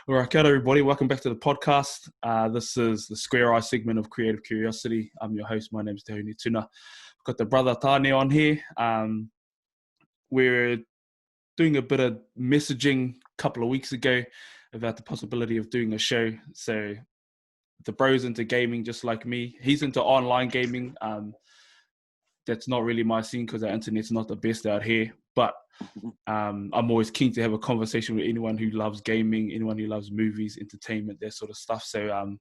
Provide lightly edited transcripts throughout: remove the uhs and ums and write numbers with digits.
All right, kia ora, everybody. Welcome back to the podcast. This is the Square Eye segment of Creative Curiosity. I'm your host. My name is Haunui. I've got the brother Tane on here. We're doing a bit of messaging a couple of weeks ago about the possibility of doing a show. So the bro's into gaming just like me. He's into online gaming. That's not really my scene because our internet's not the best out here. But I'm always keen to have a conversation with anyone who loves gaming, anyone who loves movies, entertainment, that sort of stuff. So,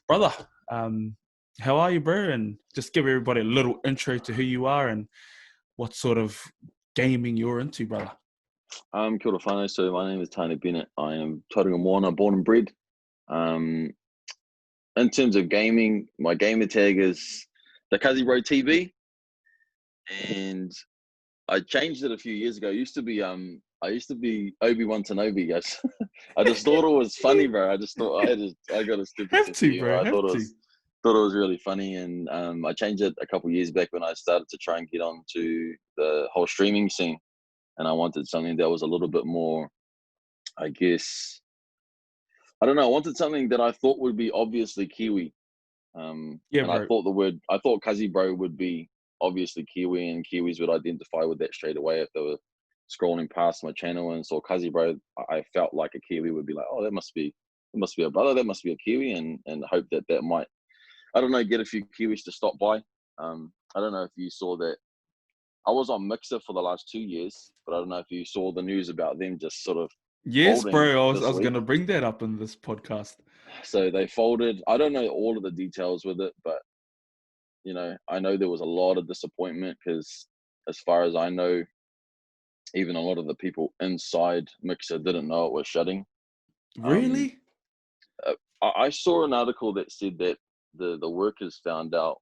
brother, how are you, bro? And just give everybody a little intro to who you are and what sort of gaming you're into, brother. Kia ora whanau. So my name is Tane Bennett. I am Tauranga Moana, born and bred. In terms of gaming, my gamer tag is the Kazi Bro TV, and I changed it a few years ago. I used to be Obi-Wan Kenobi, guys. I just thought it was funny, bro. I just thought I got a stupid Have sense to, of humor. bro. I Have thought to. it was really funny, and I changed it a couple of years back when I started to try and get onto the whole streaming scene, and I wanted something that was a little bit more, I guess, I don't know. I wanted something that I thought would be obviously Kiwi. Yeah, And bro. I thought Kazi Bro would be obviously Kiwi, and Kiwis would identify with that straight away if they were scrolling past my channel and saw Kazi Bro. I felt like a Kiwi would be like, oh, that must be a brother, that must be a Kiwi, and hope that might, I don't know, get a few Kiwis to stop by. I don't know if you saw that. I was on Mixer for the last 2 years, but I don't know if you saw the news about them just sort of Yes, folding bro. I this was week. going to bring that up in this podcast. So they folded. I don't know all of the details with it, but I know there was a lot of disappointment because, as far as I know, even a lot of the people inside Mixer didn't know it was shutting. Really? I saw an article that said that the workers found out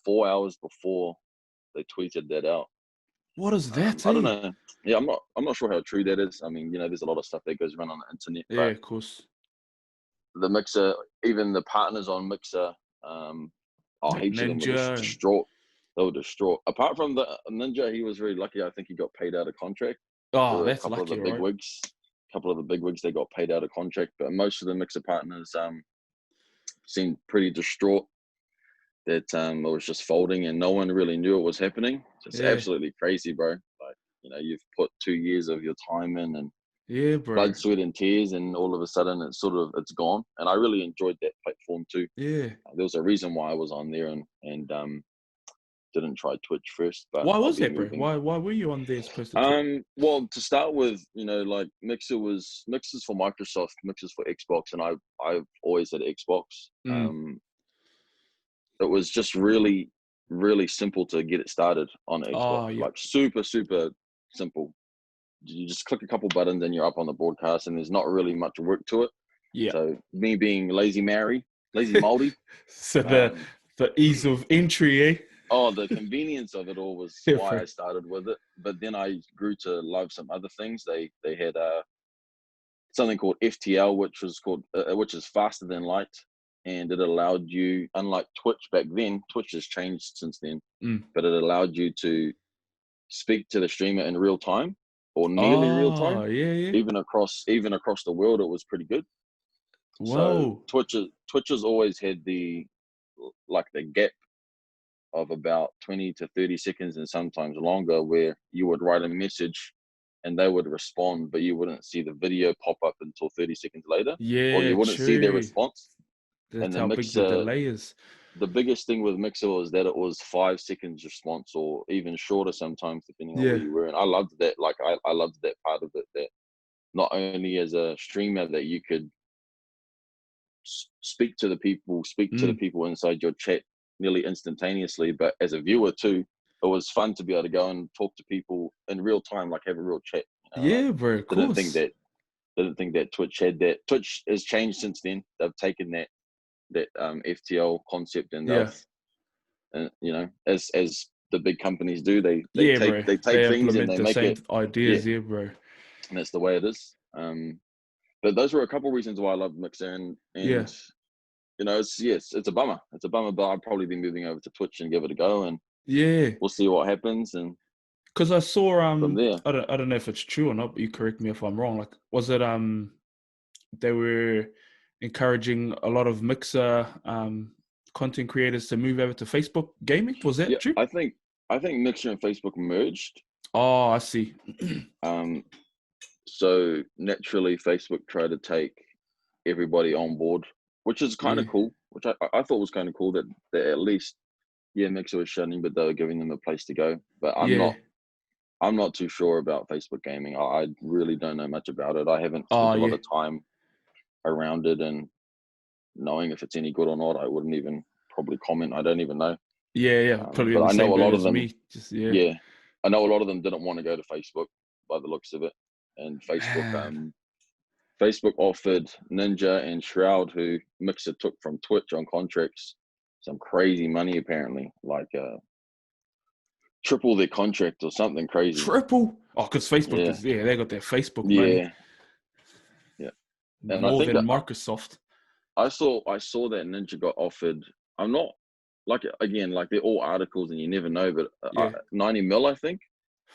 4 hours before they tweeted that out. What is that? I don't know. Yeah, I'm not sure how true that is. I mean, there's a lot of stuff that goes around on the internet. Yeah, But of course. the Mixer, even the partners on Mixer, Like heaps of them were Ninja. distraught. They were distraught. Apart from the Ninja, he was very lucky. I think he got paid out of contract. There Oh, were a that's couple of lucky, the right? big wigs, they got paid out of contract. But most of the Mixer partners seemed pretty distraught that it was just folding and no one really knew it was happening. It's Yeah. absolutely crazy, bro. Like, you've put 2 years of your time in and Yeah, bro. blood, sweat, and tears, and all of a sudden it's gone. And I really enjoyed that platform too. Yeah. There was a reason why I was on there and didn't try Twitch first. But Why I'll was be that, bro? moving. Why were you on there as opposed to Twitch? Well, to start with, like Mixer's for Microsoft, Mixer's for Xbox, and I've always had Xbox. It was just really, really simple to get it started on Xbox. Oh, yeah. Like super, super simple. You just click a couple buttons and you're up on the broadcast, and there's not really much work to it. Yeah. So me being lazy Māori. So the ease of entry, eh? Oh, the convenience of it all was Yeah, why bro. I started with it. But then I grew to love some other things. They had something called FTL, which is faster than light, and it allowed you, unlike Twitch back then, Twitch has changed since then, but it allowed you to speak to the streamer in real time or nearly real time. Oh, yeah. Even across the world, it was pretty good. Whoa. So Twitch has always had the gap of about 20 to 30 seconds and sometimes longer where you would write a message and they would respond, but you wouldn't see the video pop up until 30 seconds later, or Yeah, you wouldn't see their true. response. And That's the how big the Mixer, delay is. the biggest thing with Mixer was that it was 5 seconds response or even shorter sometimes, depending on where Yeah. you were. And I loved that. Like, I loved that part of it, that not only as a streamer that you could speak to the people inside your chat nearly instantaneously, but as a viewer too, it was fun to be able to go and talk to people in real time, like have a real chat. Yeah, bro, of didn't course. think that Twitch had that. Twitch has changed since then. They've taken that FTL concept and as the big companies do, they take things and implement they the make same it. ideas, yeah, bro. And that's the way it is. But those were a couple of reasons why I love Mixer, and it's a bummer. It's a bummer, but I'll probably be moving over to Twitch and give it a go, and Yeah. we'll see what happens. And Because I saw from there. I don't know if it's true or not, but you correct me if I'm wrong. Like, was it they were encouraging a lot of Mixer content creators to move over to Facebook gaming? Was that Yeah, true? I think Mixer and Facebook merged. Oh, I see. So naturally, Facebook tried to take everybody on board, which is kind Yeah, of cool. Which I thought was kind of cool that at least Mixer was shutting, but they were giving them a place to go. But yeah. I'm not too sure about Facebook gaming. I really don't know much about it. I haven't Oh, spent a lot yeah, of time around it and knowing if it's any good or not. I wouldn't even probably comment. I don't even know. yeah. Probably But in the I know same a boat lot of as them. me. Just yeah. Yeah, I know a lot of them didn't want to go to Facebook by the looks of it. And Man, Facebook offered Ninja and Shroud, who Mixer took from Twitch on contracts, some crazy money apparently, like triple their contract or something crazy. triple. Oh, because Facebook Yeah, is they got their Facebook money yeah, yeah. And I more think than Microsoft. I saw that Ninja got offered. I'm not like again like they're all articles and you never know, but Yeah. 90 mil I think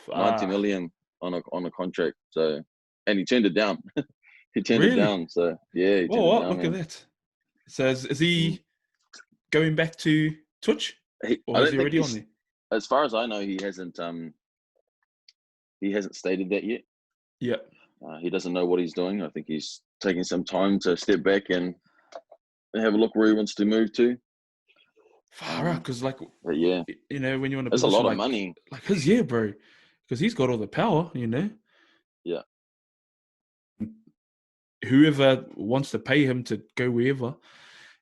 90 Ah, million on a contract. So and he turned it down. He turned it really? down. So yeah, he Oh, turned it what? down, Look at man. that. So is Mm. he going back to Twitch, I or is don't he think already on he's there? as far as I know he hasn't stated that yet. Yeah. He doesn't know what he's doing. I think he's taking some time to step back and have a look where he wants to move to. Far out, because like But yeah, when you're in a it's a position lot of money. like his, yeah, bro, because he's got all the power. Yeah. Whoever wants to pay him to go wherever,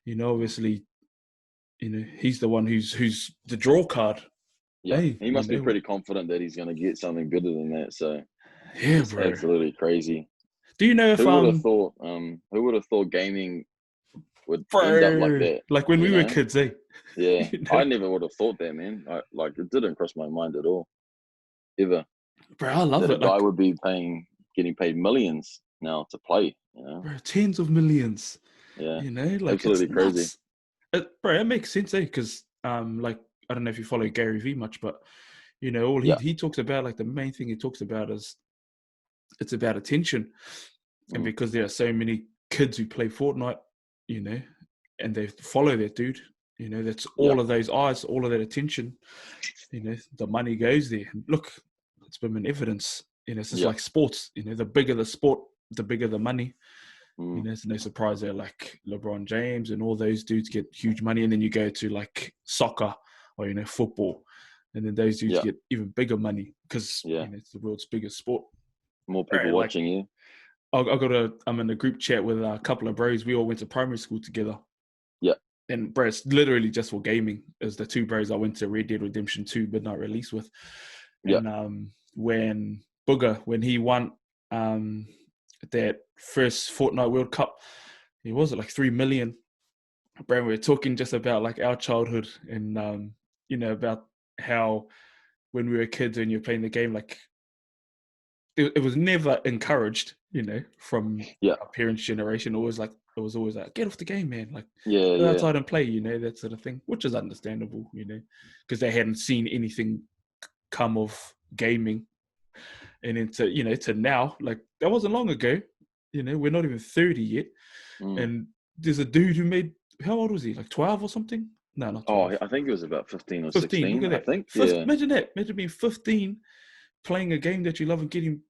Mm. obviously, he's the one who's the draw card. Yeah, Hey, he must be pretty confident that he's going to get something better than that. So yeah, it's bro. absolutely crazy. Do you know if Who would have thought? Who would have thought gaming would end up like bro, that? like when You we were know? kids, eh? Yeah, you I know, never would have thought that, man. Like it didn't cross my mind at all, ever. bro, I love That a it. guy Like, would be getting paid millions now to play. You know? bro, tens of millions. Yeah, Like it's absolutely crazy. nuts. Bro, it makes sense, eh? Because like I don't know if you follow Gary Vee much, but all Yeah. he talks about, like the main thing he talks about is it's about attention, and Mm. because there are so many kids who play Fortnite, you know, and they follow that dude, that's Yeah. all of those eyes, all of that attention, the money goes there. And look, it's been evidence. It's just Yeah. like sports. The bigger the sport, the bigger the money. Mm. It's no surprise that like LeBron James and all those dudes get huge money, and then you go to like soccer or football, and then those dudes Yeah. get even bigger money because Yeah. it's the world's biggest sport. More people Right, like watching you. I'm in a group chat with a couple of bros. We all went to primary school together. Yeah. And bro, it's literally just for gaming. As the two bros I went to Red Dead Redemption 2 midnight release with. Yeah. And when Booger, when he won that first Fortnite World Cup, he was it like 3 million. Bro, we were talking just about like our childhood and about how when we were kids and you're playing the game, like it was never encouraged, from Yeah. our parents' generation. It was always like, get off the game, man. Like, Yeah. go Yeah. outside and play, that sort of thing, which is understandable, because they hadn't seen anything come of gaming. And into, to now, like that wasn't long ago. We're not even 30 yet. Mm. And there's a dude who made, how old was he? Like 12 or something? No, not Oh, 12. I think it was about 15 or 15. Look 16. at I that. think. Yeah. Imagine that. Imagine being 15, playing a game that you love and getting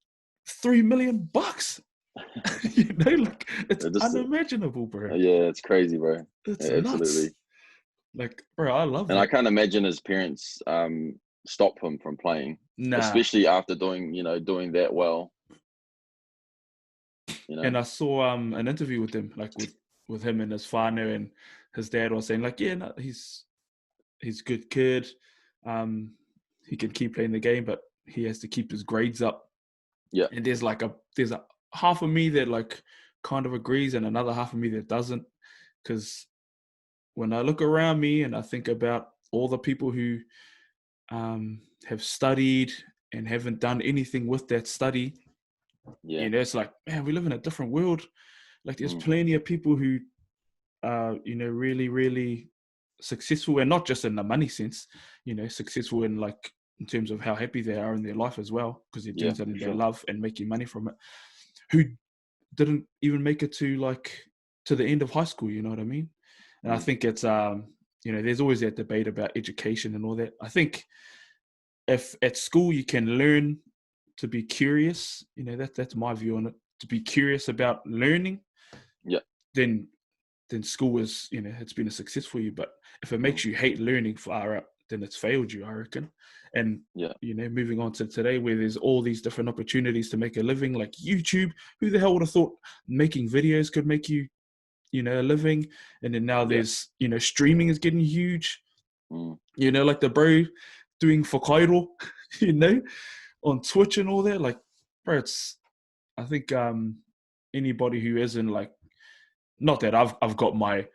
$3 million. Like it's Just. unimaginable, bro. Yeah. It's crazy, bro. It's Yeah, nuts. absolutely. Like, bro, I love And I it. can't imagine his parents stop him from playing, Nah. especially after doing that well. And I saw an interview with him, like with him and his father, and his dad was saying, like, yeah, no, he's a good kid. He can keep playing the game, but he has to keep his grades up. Yeah. And there's a half of me that like kind of agrees, and another half of me that doesn't, because when I look around me and I think about all the people who have studied and haven't done anything with that study, Yeah. it's like, man, we live in a different world. Like, there's Mm. plenty of people who are, really, really successful, and not just in the money sense, successful in like in terms of how happy they are in their life as well, because they're doing Yeah, something for they sure. love and making money from it, who didn't even make it to the end of high school, you know what I mean? And I think it's there's always that debate about education and all that. I think if at school you can learn to be curious, that's my view on it. To be curious about learning, Yeah. then school is, it's been a success for you. But if it makes you hate learning far out, then it's failed you, I reckon. And Yeah. moving on to today, where there's all these different opportunities to make a living, like YouTube. Who the hell would have thought making videos could make you, a living? And then now there's, streaming is getting huge. Like the bro doing Whakairo, on Twitch and all that. Like, bro, I think anybody who isn't like, not that I've got my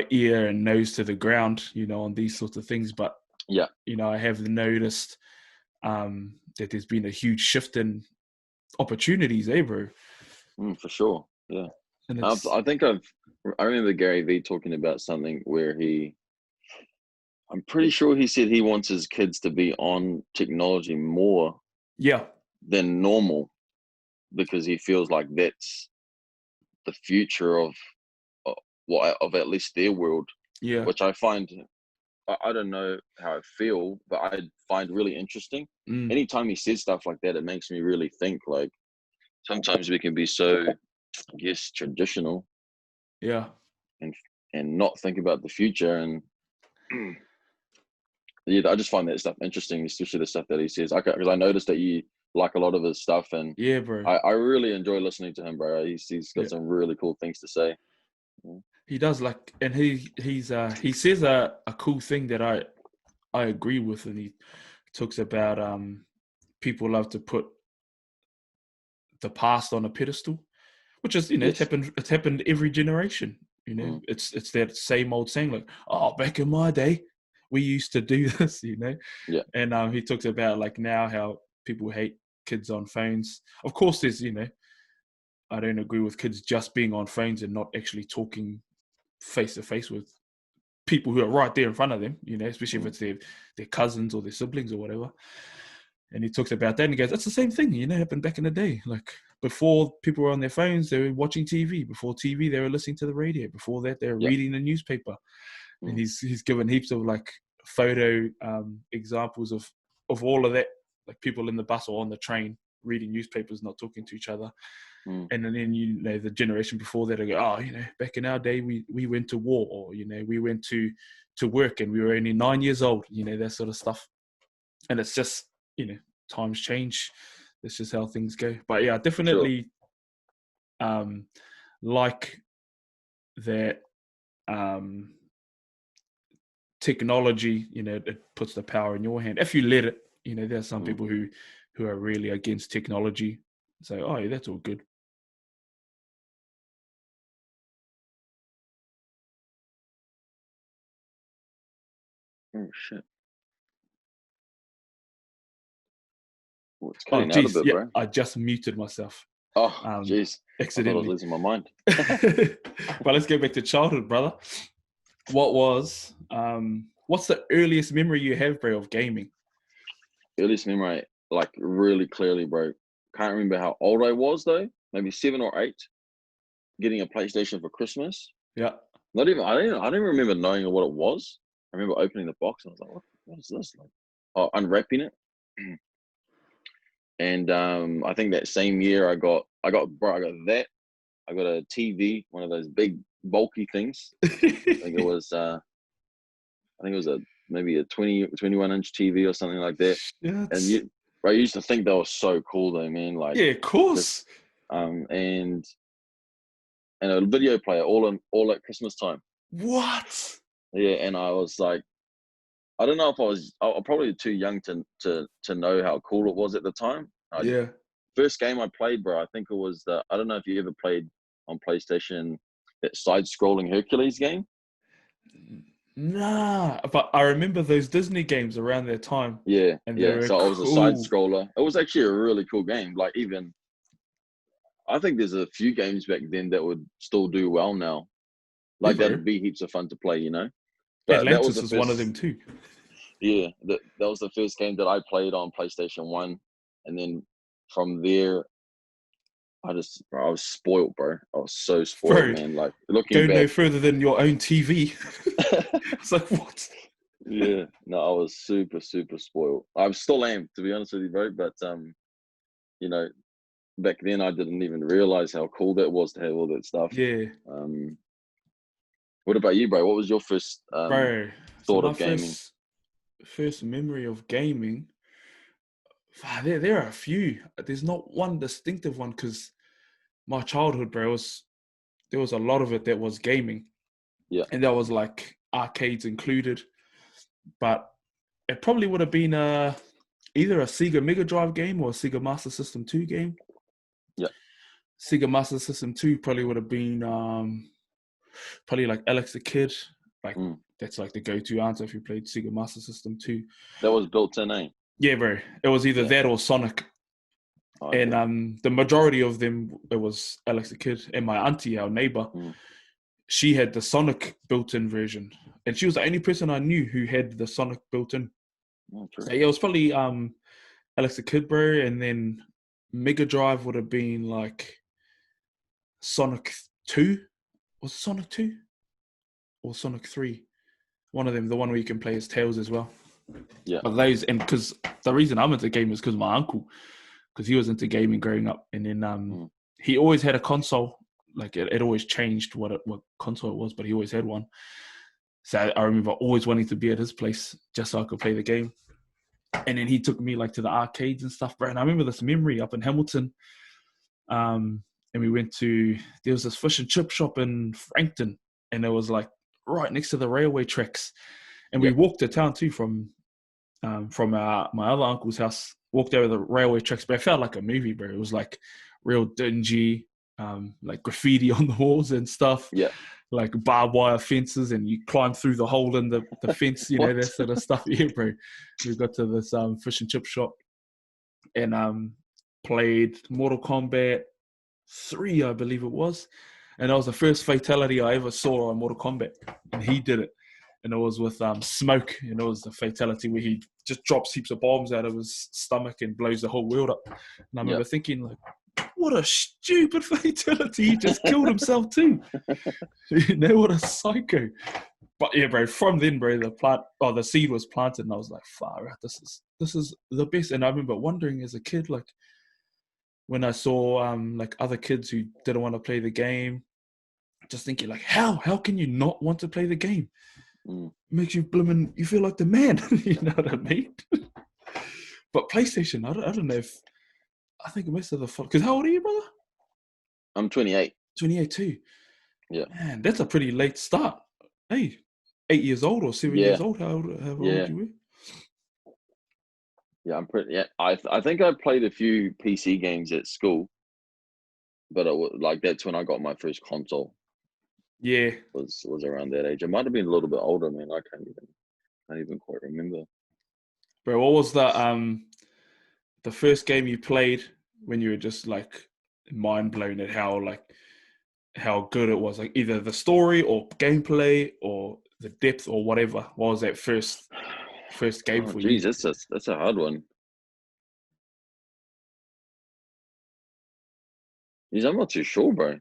ear and nose to the ground, on these sorts of things, but yeah, I have noticed that there's been a huge shift in opportunities, bro? for sure. Yeah, And I remember Gary Vee talking about something where I'm pretty sure he said he wants his kids to be on technology more than normal, because he feels like that's the future of at least their world. Yeah. Which I find, I don't know how I feel, but I find really interesting. Anytime he says stuff like that, it makes me really think. Like, sometimes we can be so, I guess, traditional. Yeah. And not think about the future. And yeah, I just find that stuff interesting, especially the stuff that he says. Because I noticed that you like a lot of his stuff, and yeah, bro, I really enjoy listening to him, bro. He's got some really cool things to say. Yeah. He does, like, and he says a cool thing that I agree with, and he talks about people love to put the past on a pedestal, which is, Yes. it's happened every generation. It's that same old saying, like, oh, back in my day we used to do this. Yeah. And he talks about, like, now how people hate kids on phones. Of course, there's, I don't agree with kids just being on phones and not actually talking face to face with people who are right there in front of them, especially if it's their cousins or their siblings or whatever. And he talks about that, and he goes, that's the same thing, happened back in the day. Like, before people were on their phones, they were watching TV. Before TV, they were listening to the radio. Before that, they were reading the newspaper. And he's given heaps of, like, photo examples of all of that, like people in the bus or on the train reading newspapers, not talking to each other. And then, the generation before that, I go, oh, back in our day, we went to war, or, we went to work and we were only 9 years old, that sort of stuff. And it's just, times change. That's just how things go. But yeah, definitely like that technology, it puts the power in your hand. If you let it, there are some people who are really against technology. Say, oh, yeah, that's all good. Oh, shit. Well, it's cutting out a bit, bro. I just muted myself. Oh, jeez. Accidentally. I thought I was losing my mind. But let's go back to childhood, brother. What's the earliest memory you have, bro, of gaming? Earliest memory, like, really clearly, bro. Can't remember how old I was, though. Maybe 7 or 8. Getting a PlayStation for Christmas. Yeah. I didn't remember knowing what it was. I remember opening the box and I was like, what is this? Like, unwrapping it. And I think that same year I got that. I got a TV, one of those big bulky things. I think it was maybe a 21-inch TV or something like that. And I used to think that was so cool, though, man. Like, yeah, of course. And a video player all at Christmas time. What? Yeah, and I was like, I don't know if I'm probably too young to know how cool it was at the time. First game I played, bro, I think it was I don't know if you ever played on PlayStation that side-scrolling Hercules game. Nah, but I remember those Disney games around that time. Yeah, and yeah. So I was a side-scroller. It was actually a really cool game. Like, even I think there's a few games back then that would still do well now. Like, that'd be heaps of fun to play, But Atlantis was one of them too. Yeah, that was the first game that I played on PlayStation 1, and then from there, I was spoiled, bro. I was so spoiled, Bro, man. Like, looking go no back. further than your own TV. It's like, what? Yeah, no, I was super, super spoiled. I still am, to be honest with you, bro. But you know, back then I didn't even realize how cool that was to have all that stuff. Yeah, Um, what about you, bro? What was your first bro. So thought my of gaming? first memory of gaming, there are a few. There's not one distinctive one because my childhood, bro, there was a lot of it that was gaming, Yeah, and that was like arcades included. But it probably would have been either a Sega Mega Drive game or a Sega Master System 2 game. yeah. Sega Master System 2 probably would have been probably like Alex the Kid. Like Mm. that's like the go-to answer if you played Sega Master System 2. That was built in, eh? Yeah, bro. It was either Yeah. that or Sonic. Oh, And yeah. the majority of them, it was Alex the Kid. And my auntie, our neighbor, she had the Sonic built-in version. And she was the only person I knew who had the Sonic built-in. Oh, true. So yeah, it was probably Alex the Kid, bro. And then Mega Drive would have been like Sonic 2. Was it Sonic 2? Or Sonic 3? One of them, the one where you can play as Tails as well. Yeah. But those, and because the reason I'm into gaming is because my uncle, because he was into gaming growing up, and then he always had a console. Like it always changed what console it was, but he always had one. So I remember always wanting to be at his place just so I could play the game. And then he took me like to the arcades and stuff, bro. And I remember this memory up in Hamilton. And we went to, there was this fish and chip shop in Frankton, and it was like right next to the railway tracks. And we walked to town too from my other uncle's house. Walked over the railway tracks, but it felt like a movie, bro. It was like real dingy, like graffiti on the walls and stuff. Yeah. Like barbed wire fences, and you climb through the hole in the fence, you know, that sort of stuff. Yeah, bro. We got to this fish and chip shop and played Mortal Kombat 3, I believe it was. And that was the first fatality I ever saw on Mortal Kombat. And he did it. And it was with Smoke. And it was the fatality where he just drops heaps of bombs out of his stomach and blows the whole world up. And I remember thinking, like, what a stupid fatality. He just killed himself too. You know, what a psycho. But yeah, bro, from then, bro, the seed was planted, and I was like, far out, this is the best. And I remember wondering as a kid, like, when I saw like other kids who didn't want to play the game, just thinking like, how can you not want to play the game? Makes you you feel like the man. You know what I mean? But PlayStation, I don't know if, I think most of the, because how old are you, brother? I'm 28. 28 too. Yeah. Man, that's a pretty late start. Hey, 8 years old or 7 years old, how old you were? Yeah, I'm pretty. Yeah, I think I played a few PC games at school, but it was like that's when I got my first console. Yeah, was around that age. It might have been a little bit older, man. I can't even quite remember. bro. What was the first game you played when you were just like mind blown at how good it was? Like either the story or gameplay or the depth or whatever. What was that first game for you? That's a hard one. I'm not too sure, bro.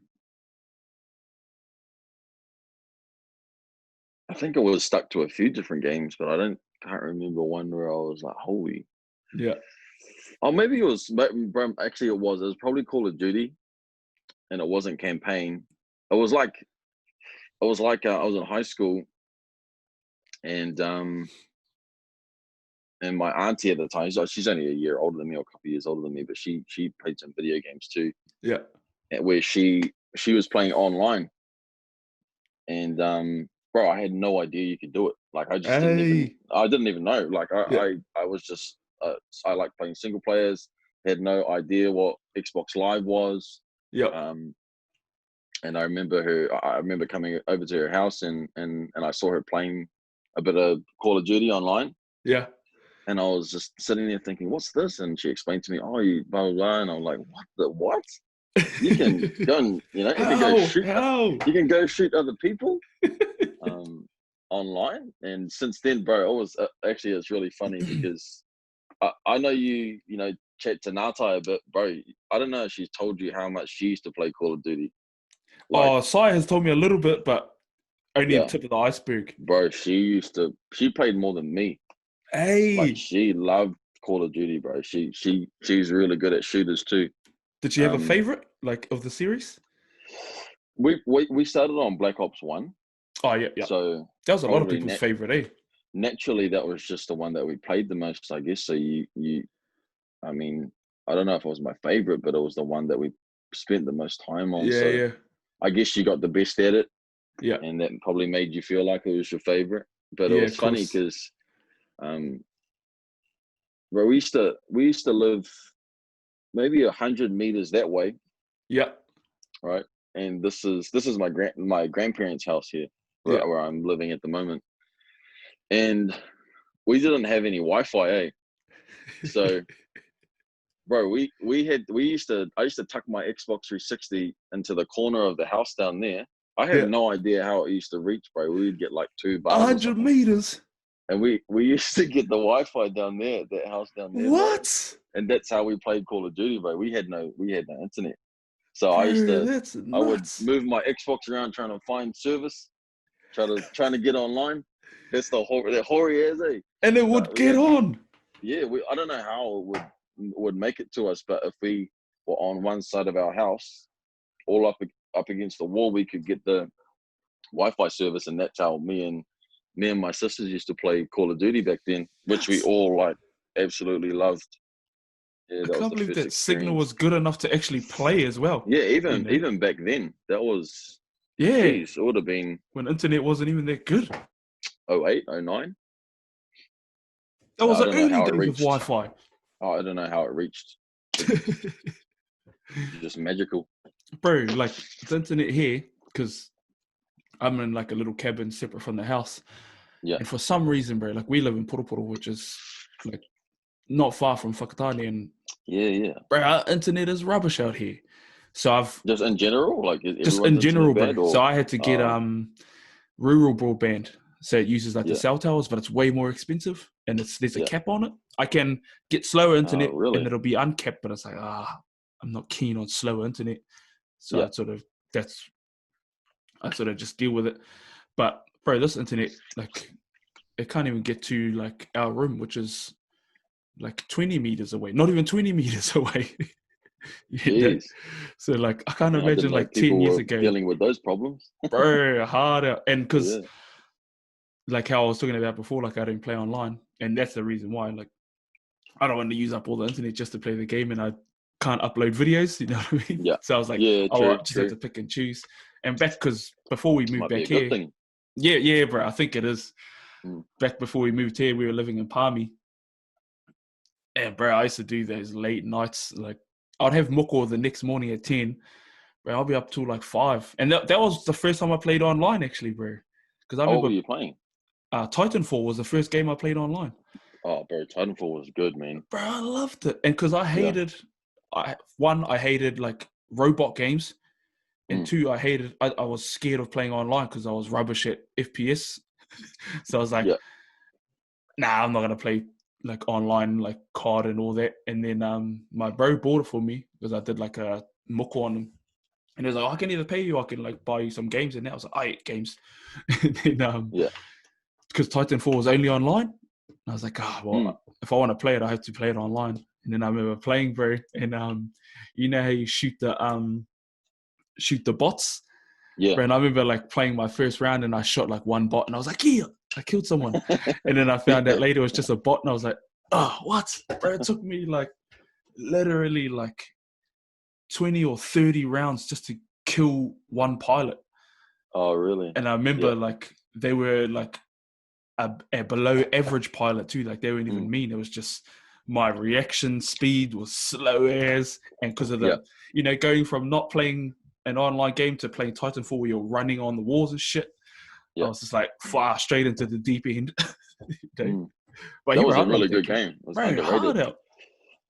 I think I was stuck to a few different games, but can't remember one where I was like, holy. Yeah. Oh, maybe it was, actually it was probably Call of Duty, and it wasn't campaign. I was I was in high school, and my auntie at the time, she's only a year older than me or a couple of years older than me, but she played some video games too. Yeah. Where she was playing online, and bro, I had no idea you could do it. Like I didn't even know. Like I was just I like playing single players. Had no idea what Xbox Live was. Yeah. And I remember coming over to her house and I saw her playing a bit of Call of Duty online. Yeah. And I was just sitting there thinking, what's this? And she explained to me, oh, you blah, blah, blah. And I'm like, what? You can go and, you can go shoot other people. online, and since then, bro, it was actually it's really funny because I know you know chat to Natai a bit, bro. I don't know if she's told you how much she used to play Call of Duty. Like, Oh, Sai has told me a little bit, but only the yeah, tip of the iceberg. bro, she played more than me. Like, Hey, she loved Call of Duty, bro. She's really good at shooters too. did you have a favorite like of the series? We started on Black Ops 1, Oh yeah, yeah. so That was a lot of probably people's favorite, eh? naturally that was just the one that we played the most, I guess. So I mean, I don't know if it was my favorite, but it was the one that we spent the most time on. Yeah, So yeah, I guess you got the best at it, yeah, and that probably made you feel like it was your favorite. But it yeah. was Of funny course. because, um, bro, we used to live maybe 100 meters that way, Yeah, right? And this is my grandparents' house here, yeah. right, where I'm living at the moment, and we didn't have any Wi-Fi, eh? So, bro, I used to tuck my Xbox 360 into the corner of the house down there. I have Yeah, no idea how it used to reach, bro. We'd get like 2 bars or 100 meters. and we used to get the Wi-Fi down there, that house down there, bro. What, And that's how we played Call of Duty, bro. We had no internet, so bro? That's I would nuts. move my Xbox around trying to find service, trying to get online. That's the hoary as, eh? And it But would get on. I don't know how it would make it to us, but if we were on one side of our house, all up against the wall, we could get the Wi-Fi service, and that's how me and my sisters used to play Call of Duty back then, which we That's, all like absolutely loved. Yeah, I that was can't the believe first that signal was experience. good enough to actually play as well. Yeah, You even know? even back then, that was, Yeah, geez, it would have been when internet wasn't even that good. '08, '09. That was I the don't know early how it days of reached. Wi-Fi. Oh, I don't know how it reached. It's just magical. Bro, like the internet here, because I'm in like a little cabin separate from the house. Yeah, And for some reason, bro, like we live in Purupuru, which is like not far from Whakatane, and yeah. bro, our internet is rubbish out here. So I've Just in general, like, is just everyone's in internet general, bro. bad So or? I had to get Uh, rural broadband. So it uses like the yeah, cell towers, but it's way more expensive, and there's a yeah. cap on it. I can get slower internet, and Really? it'll be uncapped, but it's like I'm not keen on slower internet. So Yeah. I sort of just deal with it. But bro, this internet, like, it can't even get to like our room, which is like 20 meters away, not even 20 meters away. you know? Jeez. So like, I can't Man, I didn't imagine know like 10 people years were ago, dealing with those problems. bro, harder. And because Yeah. like how I was talking about before, like I don't play online, and that's the reason why. Like, I don't want to use up all the internet just to play the game, and I can't upload videos. You know what I mean? Yeah. So I was like, Yeah, oh, I true, just have true. to pick and choose. And back because before we moved Might be back a good here, thing. yeah, bro, I think it is. Mm. Back before we moved here, we were living in Palmy, and bro, I used to do those late nights. Like, I'd have moko the next morning at 10. Bro, I'll be up till like 5, and that was the first time I played online, actually, bro. Because I What were remember you playing? Titanfall was the first game I played online. Oh, bro, Titanfall was good, man. Bro, I loved it. And because Yeah. I hated like robot games. And Mm. two, I was scared of playing online because I was rubbish at FPS. So I was like, Yeah. nah, I'm not going to play like online, like COD and all that. And then my bro bought it for me because I did like a muck on him. And he was like, oh, I can either pay you, I can like buy you some games. And I was like, I hate games. And then Yeah. because Titanfall was only online, I was like, Mm. if I want to play it, I have to play it online. And then I remember playing, bro, and you know how you shoot the bots, Yeah. bro. And I remember like playing my first round, and I shot like one bot, and I was like, yeah, I killed someone. And then I found out Yeah. later it was just a bot, and I was like, oh, what, bro? It took me like literally like 20 or 30 rounds just to kill one pilot. Oh, really? And I remember Yeah. like they were like a below average pilot too. Like they weren't even Mm. mean. It was just my reaction speed was slow as, and because of Yeah. going from not playing an online game to playing Titanfall where you're running on the walls and shit, I Yeah. was just like far straight into the deep end. Mm. But That yeah, bro, was I a love really that good game. game. It was Bro, underrated. hard out.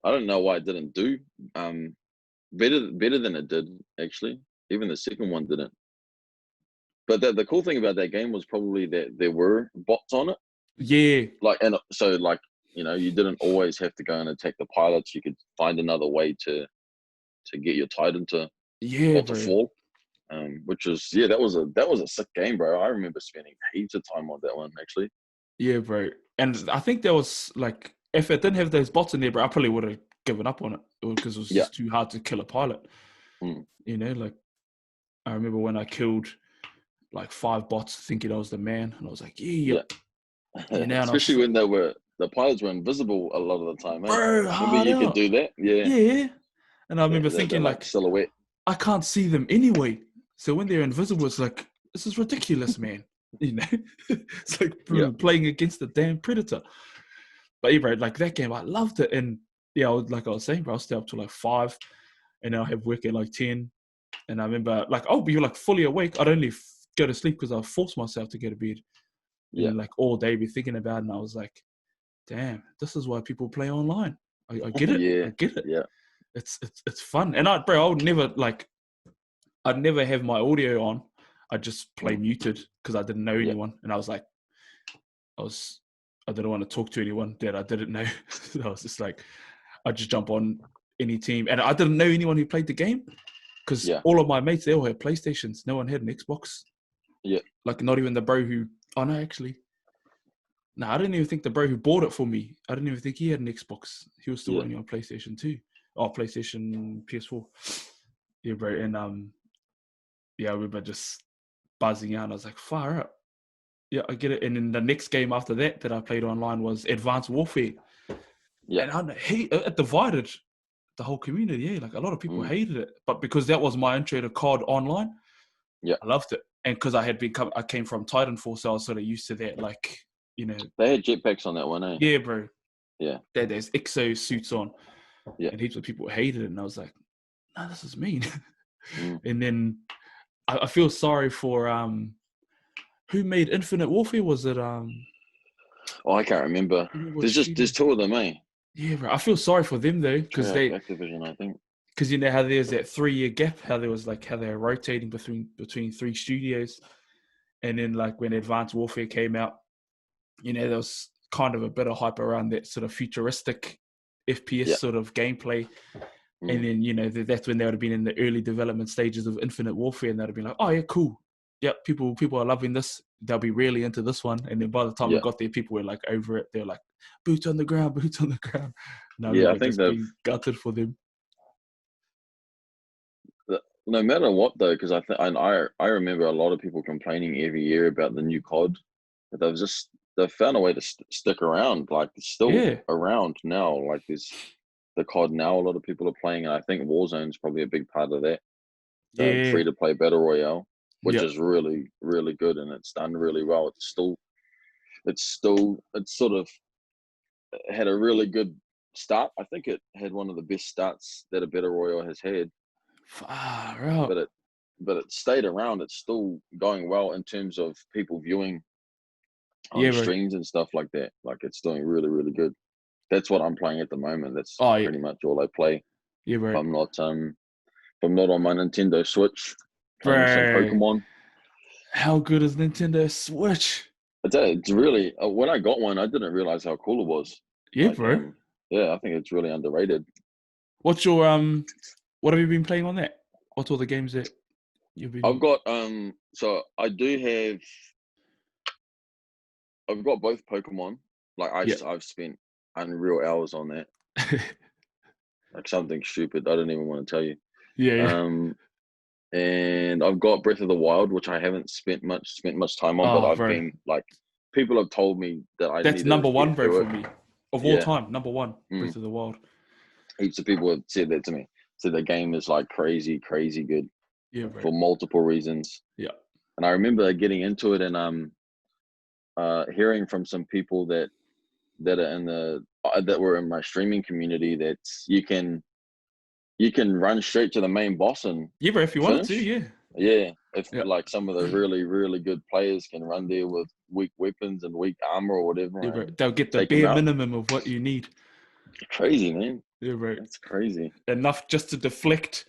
I don't know why it didn't do better than it did, actually. Even the second one didn't. But the cool thing about that game was probably that there were bots on it. Yeah. Like, and so like, you know, you didn't always have to go and attack the pilots. You could find another way to get your Titan to Yeah, not to bro. fall. Which was that was a sick game, bro. I remember spending heaps of time on that one actually. Yeah, bro. And I think there was like, if it didn't have those bots in there, bro, I probably would have given up on it because it was Yeah. just too hard to kill a pilot. Mm. You know, like I remember when I killed like 5 bots thinking I was the man, and I was like, yeah. You know, and I Especially was when the pilots were invisible a lot of the time, eh? bro, Remember hard you could out. do that? Yeah. Yeah. And I remember The thinking like like, silhouette. I can't see them anyway. So when they're invisible, it's like, this is ridiculous, man. You know, it's like playing against the damn predator. But yeah, bro, like that game, I loved it. And yeah, like I was saying, bro, I'll stay up to like 5 and I'll have work at like 10. And I remember like, oh, but you're like fully awake. I'd only go to sleep because I forced myself to go to bed. And then like all day be thinking about it. And I was like, damn, this is why people play online. I get it. I get it. Yeah. It's fun. And I would never I'd never have my audio on. I'd just play muted because I didn't know anyone. And I was like, I didn't want to talk to anyone that I didn't know. So I was just like, I'd just jump on any team. And I didn't know anyone who played the game because all of my mates, they all had PlayStations. No one had an Xbox. Yeah. Like not even the bro who, oh no, actually. No, I didn't even think the bro who bought it for me, I didn't even think he had an Xbox. He was still only on PlayStation 2. Or PlayStation PS4. Yeah, bro. And I remember just buzzing out. I was like, fire up. Yeah, I get it. And then the next game after that I played online was Advanced Warfare. Yeah. And it divided the whole community. Yeah, like a lot of people hated it. But because that was my intro to COD online, I loved it. And because I came from Titanfall, so I was sort of used to that. Like, you know, they had jetpacks on that one, eh? Yeah, bro. Yeah. There's exo suits on. Yeah. And heaps of people hated it. And I was like, no, this is mean. And then I feel sorry for who made Infinite Warfare? Was it Oh, I can't remember. There's 2 of them, eh? Yeah, bro. I feel sorry for them though, because Activision, I think. Because you know how there's that 3-year gap, how they're rotating between 3 studios, and then like when Advanced Warfare came out, you know, there was kind of a bit of hype around that sort of futuristic FPS sort of gameplay. And then, you know, that's when they would have been in the early development stages of Infinite Warfare, and they'd have been like, oh yeah, cool. Yep, people are loving this. They'll be really into this one. And then by the time it got there, people were like over it. They're like, boots on the ground. And I think they've been gutted for them. No matter what though, because I remember a lot of people complaining every year about the new COD, but they've found a way to stick around. Like it's still around now. Like there's the COD now. A lot of people are playing, and I think Warzone's probably a big part of that. Free to play battle royale, which is really really good, and it's done really well. It's sort of had a really good start. I think it had one of the best starts that a battle royale has had. Far out. But it stayed around. It's still going well in terms of people viewing on streams and stuff like that. Like it's doing really really good. That's what I'm playing at the moment. That's pretty much all I play. Yeah, bro. If I'm not on my Nintendo Switch playing some Pokemon. How good is Nintendo Switch? It's really when I got one, I didn't realize how cool it was. Yeah, like, bro. I think it's really underrated. What's your what have you been playing on that? What's all the games that you've been? I've got so I've got both Pokemon. Like I've spent unreal hours on that. Like something stupid. I don't even want to tell you. Yeah. And I've got Breath of the Wild, which I haven't spent much time on, but I've been like, people have told me that that's number one, bro, for me of all time. Number one, Breath of the Wild. Heaps of people have said that to me. So the game is like crazy good. Yeah, bro. For multiple reasons. Yeah. And I remember getting into it and hearing from some people that are that were in my streaming community that you can run straight to the main boss and bro, if you wanted to, if like some of the really really good players can run there with weak weapons and weak armor or whatever, bro, they'll get the bare minimum of what you need. Crazy, man. Yeah, bro, that's crazy. Enough just to deflect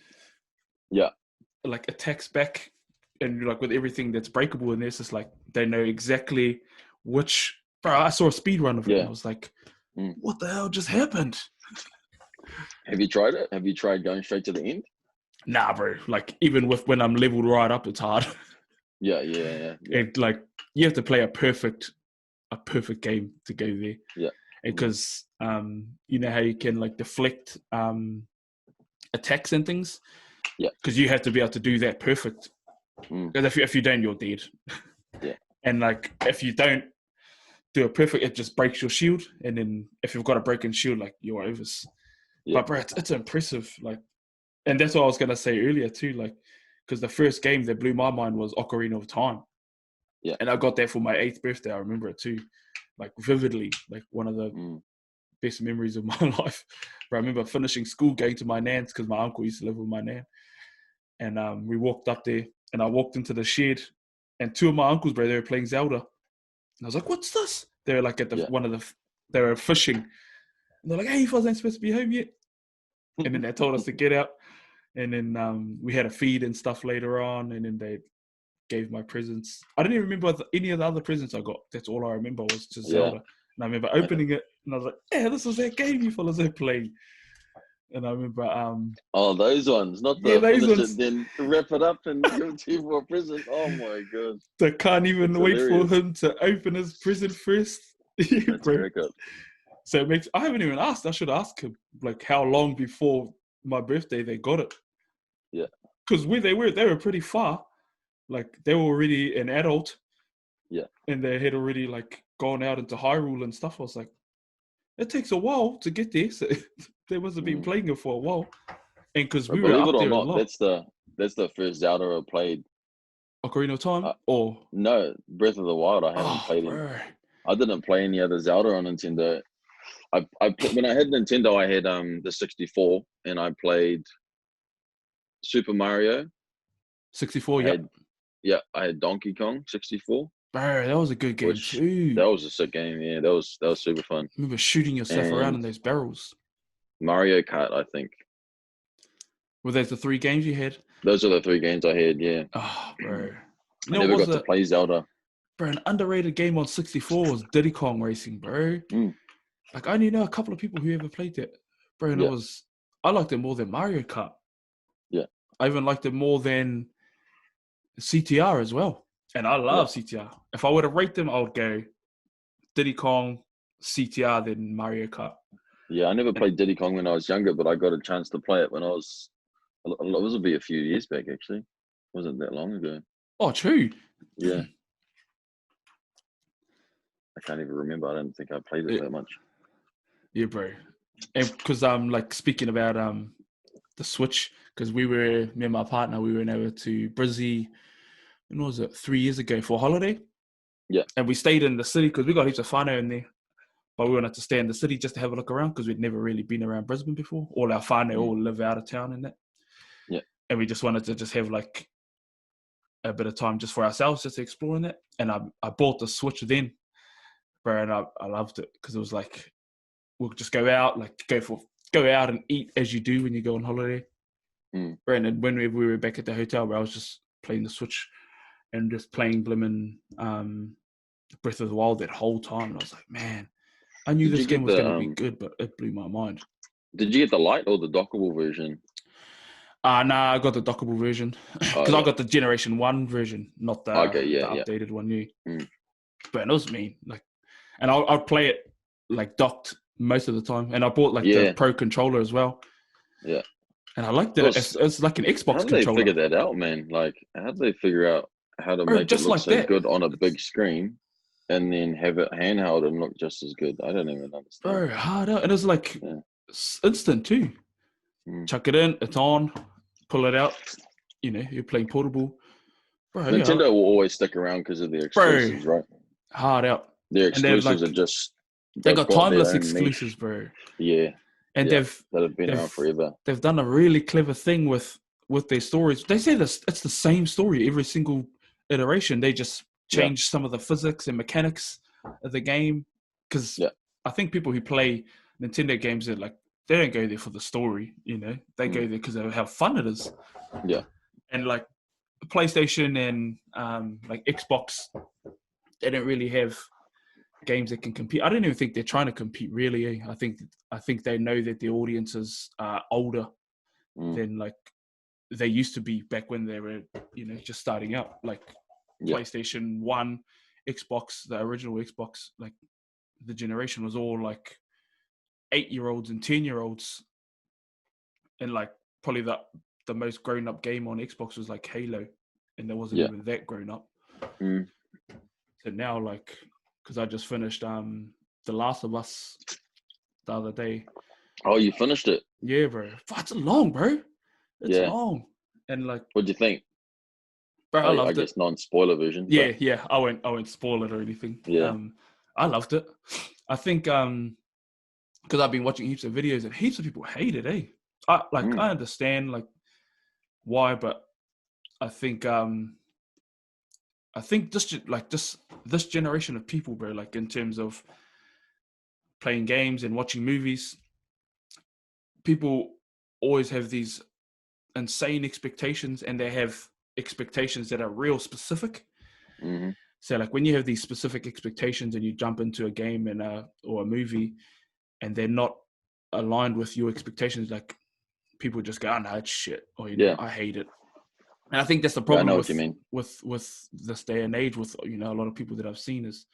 like attacks back and like with everything that's breakable in there, it's just like they know exactly which. Bro, I saw a speed run of it, and I was like, "What the hell just happened?" Have you tried it? Have you tried going straight to the end? Nah, bro. Like even with when I'm leveled right up, it's hard. Yeah. And like you have to play a perfect game to go there. Yeah. Because you know how you can like deflect attacks and things. Yeah. Because you have to be able to do that perfect. Because if you don't, you're dead. Yeah. And like if you don't do it perfect, it just breaks your shield. And then if you've got a broken shield, like you're over. Yeah. But bro, it's impressive. Like, and that's what I was gonna say earlier too. Like, because the first game that blew my mind was Ocarina of Time. Yeah. And I got that for my 8th birthday. I remember it too, like vividly. Like one of the best memories of my life. But I remember finishing school, going to my nan's because my uncle used to live with my nan. And we walked up there, and I walked into the shed, and 2 of my uncles, bro, they were playing Zelda. And I was like, "What's this?" They were like at they were fishing. And they're like, "Hey, you guys ain't supposed to be home yet." And then they told us to get out. And then we had a feed and stuff later on. And then they gave my presents. I don't even remember any of the other presents I got. That's all I remember was just Zelda. And I remember opening it, and I was like, "Yeah, this was that game you fellas are playing." And I remember, those ones, not yeah, the those finish ones. it, then wrap it up and give it to you for a present. Oh my god, I can't even that's wait hilarious. for him to open his present first. That's very good. So it makes. I haven't even asked. I should ask him like how long before my birthday they got it. Yeah, because where they were pretty far. Like they were already an adult. Yeah, and they had already like gone out into Hyrule and stuff. I was like, it takes a while to get there. So they must have been playing it for a while. And because we were believe up it or there a not, lot. that's the first Zelda I played. Ocarina of Time or no, Breath of the Wild. I haven't played it. I didn't play any other Zelda on Nintendo. When I had Nintendo, I had the 64, and I played Super Mario 64. I had Donkey Kong 64. Bro, that was a good game too. That was a sick game. Yeah, that was super fun. I remember shooting yourself around And in those barrels. Mario Kart, I think. Were those the 3 games you had? Those are the 3 games I had. Yeah. Oh, bro. I never got to play Zelda. Bro, an underrated game on 64 was Diddy Kong Racing, bro. Like I only know a couple of people who ever played that, bro. And I liked it more than Mario Kart. Yeah. I even liked it more than CTR as well. And I love CTR. If I were to rate them, I would go Diddy Kong, CTR, then Mario Kart. Yeah, I never played Diddy Kong when I was younger, but I got a chance to play it when I was. It was a few years back, actually. It wasn't that long ago. Oh, true. Yeah. I can't even remember. I don't think I played it that much. Yeah, bro. And because I'm like speaking about the Switch, because me and my partner, we went over to Brizzy. When was it? 3 years ago for a holiday. Yeah. And we stayed in the city because we got heaps of whānau in there. But we wanted to stay in the city just to have a look around because we'd never really been around Brisbane before. All our whānau all live out of town and that. Yeah. And we just wanted to just have like a bit of time just for ourselves, just exploring that. And I bought the Switch then, bro, and I loved it because it was like we'll just go out, like go out and eat as you do when you go on holiday. Bro, and then when we were back at the hotel, bro, I was just playing the Switch and just playing blimmin' Breath of the Wild that whole time. And I was like, man, I knew this game was going to be good, but it blew my mind. Did you get the light or the dockable version? Nah, I got the dockable version because I got the Generation 1 version, not the updated one. Yeah. But it was mean. Like, and I'll play it like docked most of the time. And I bought like the Pro controller as well. Yeah. And I liked it. It's like an Xbox controller. How did they figure that out, man? Like, how did they figure out how to make it look so good on a big screen and then have it handheld and look just as good? I don't even understand. Bro, hard out. And it's like instant too. Chuck it in, it's on, pull it out. You know, you're playing portable. Bro, Nintendo will always stick around because of their exclusives, right? Hard out. Their exclusives are just... They got timeless exclusives, bro. Yeah. And that have been around forever. They've done a really clever thing with their stories. They say it's the same story every single iteration. They just change some of the physics and mechanics of the game. Because I think people who play Nintendo games are like, they don't go there for the story, you know. They go there because of how fun it is. Yeah. And like, PlayStation and like Xbox, they don't really have games that can compete. I don't even think they're trying to compete really. I think they know that the audiences are older than like they used to be back when they were, just starting out. Like PlayStation 1, Xbox, the original Xbox, like the generation was all like 8-year-olds and 10-year-olds, and like probably the most grown up game on Xbox was like Halo, and there wasn't even that grown up. So now, like, because I just finished The Last of Us the other day. Oh, you finished it? Yeah, bro. It's long, bro. It's long. And like, what'd you think? Bro, I loved I guess non-spoiler version. Yeah. I won't spoil it or anything. Yeah. I loved it. I think because I've been watching heaps of videos and heaps of people hate it. I understand like why, but I think this generation of people, bro, like in terms of playing games and watching movies, people always have these insane expectations, and they have expectations that are real specific. So like when you have these specific expectations and you jump into a game or a movie and they're not aligned with your expectations, like people just go, "Oh no, it's shit," or I hate it. And I think that's the problem with this day and age with a lot of people that I've seen is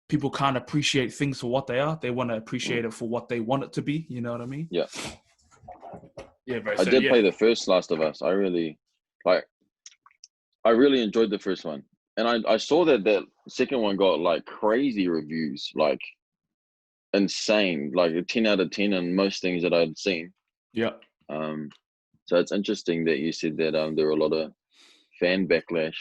people can't appreciate things for what they are. They want to appreciate it for what they want it to be. You know what I mean? Yeah. Yeah, bro. I did play the first Last of Us. I really enjoyed the first one. And I saw that second one got like crazy reviews, like insane, like a 10 out of 10 on most things that I'd seen. Yeah. So it's interesting that you said that there were a lot of fan backlash.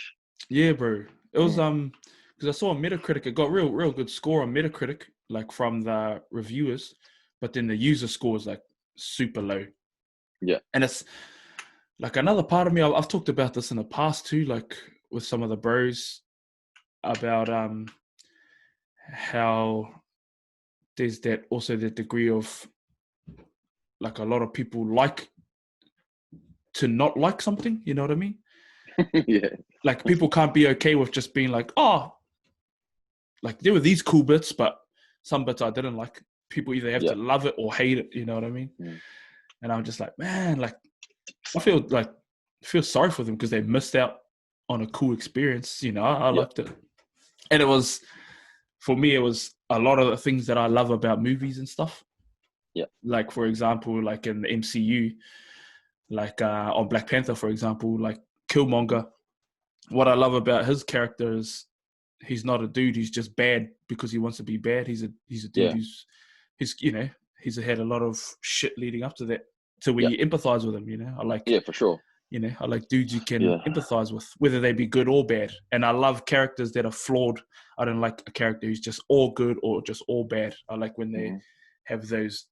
Yeah, bro. It was because I saw on Metacritic, it got real good score on Metacritic, like from the reviewers, but then the user score is like super low. Yeah. And it's like another part of me, I've talked about this in the past too, like with some of the bros about how there's that also the degree of like a lot of people like to not like something, you know what I mean? Yeah. Like people can't be okay with just being like, oh, like there were these cool bits, but some bits I didn't like. People either have to love it or hate it, you know what I mean? And I'm just like, man, like I feel sorry for them because they missed out on a cool experience. I liked it. And it was, for me, it was a lot of the things that I love about movies and stuff. Yeah. Like, for example, like in the MCU, like on Black Panther, for example, like Killmonger, what I love about his character is he's not a dude who's just bad because he wants to be bad. He's a dude he's had a lot of shit leading up to that. So we empathize with him, I like for sure. I like dudes you can empathize with, whether they be good or bad. And I love characters that are flawed. I don't like a character who's just all good or just all bad. I like when they have those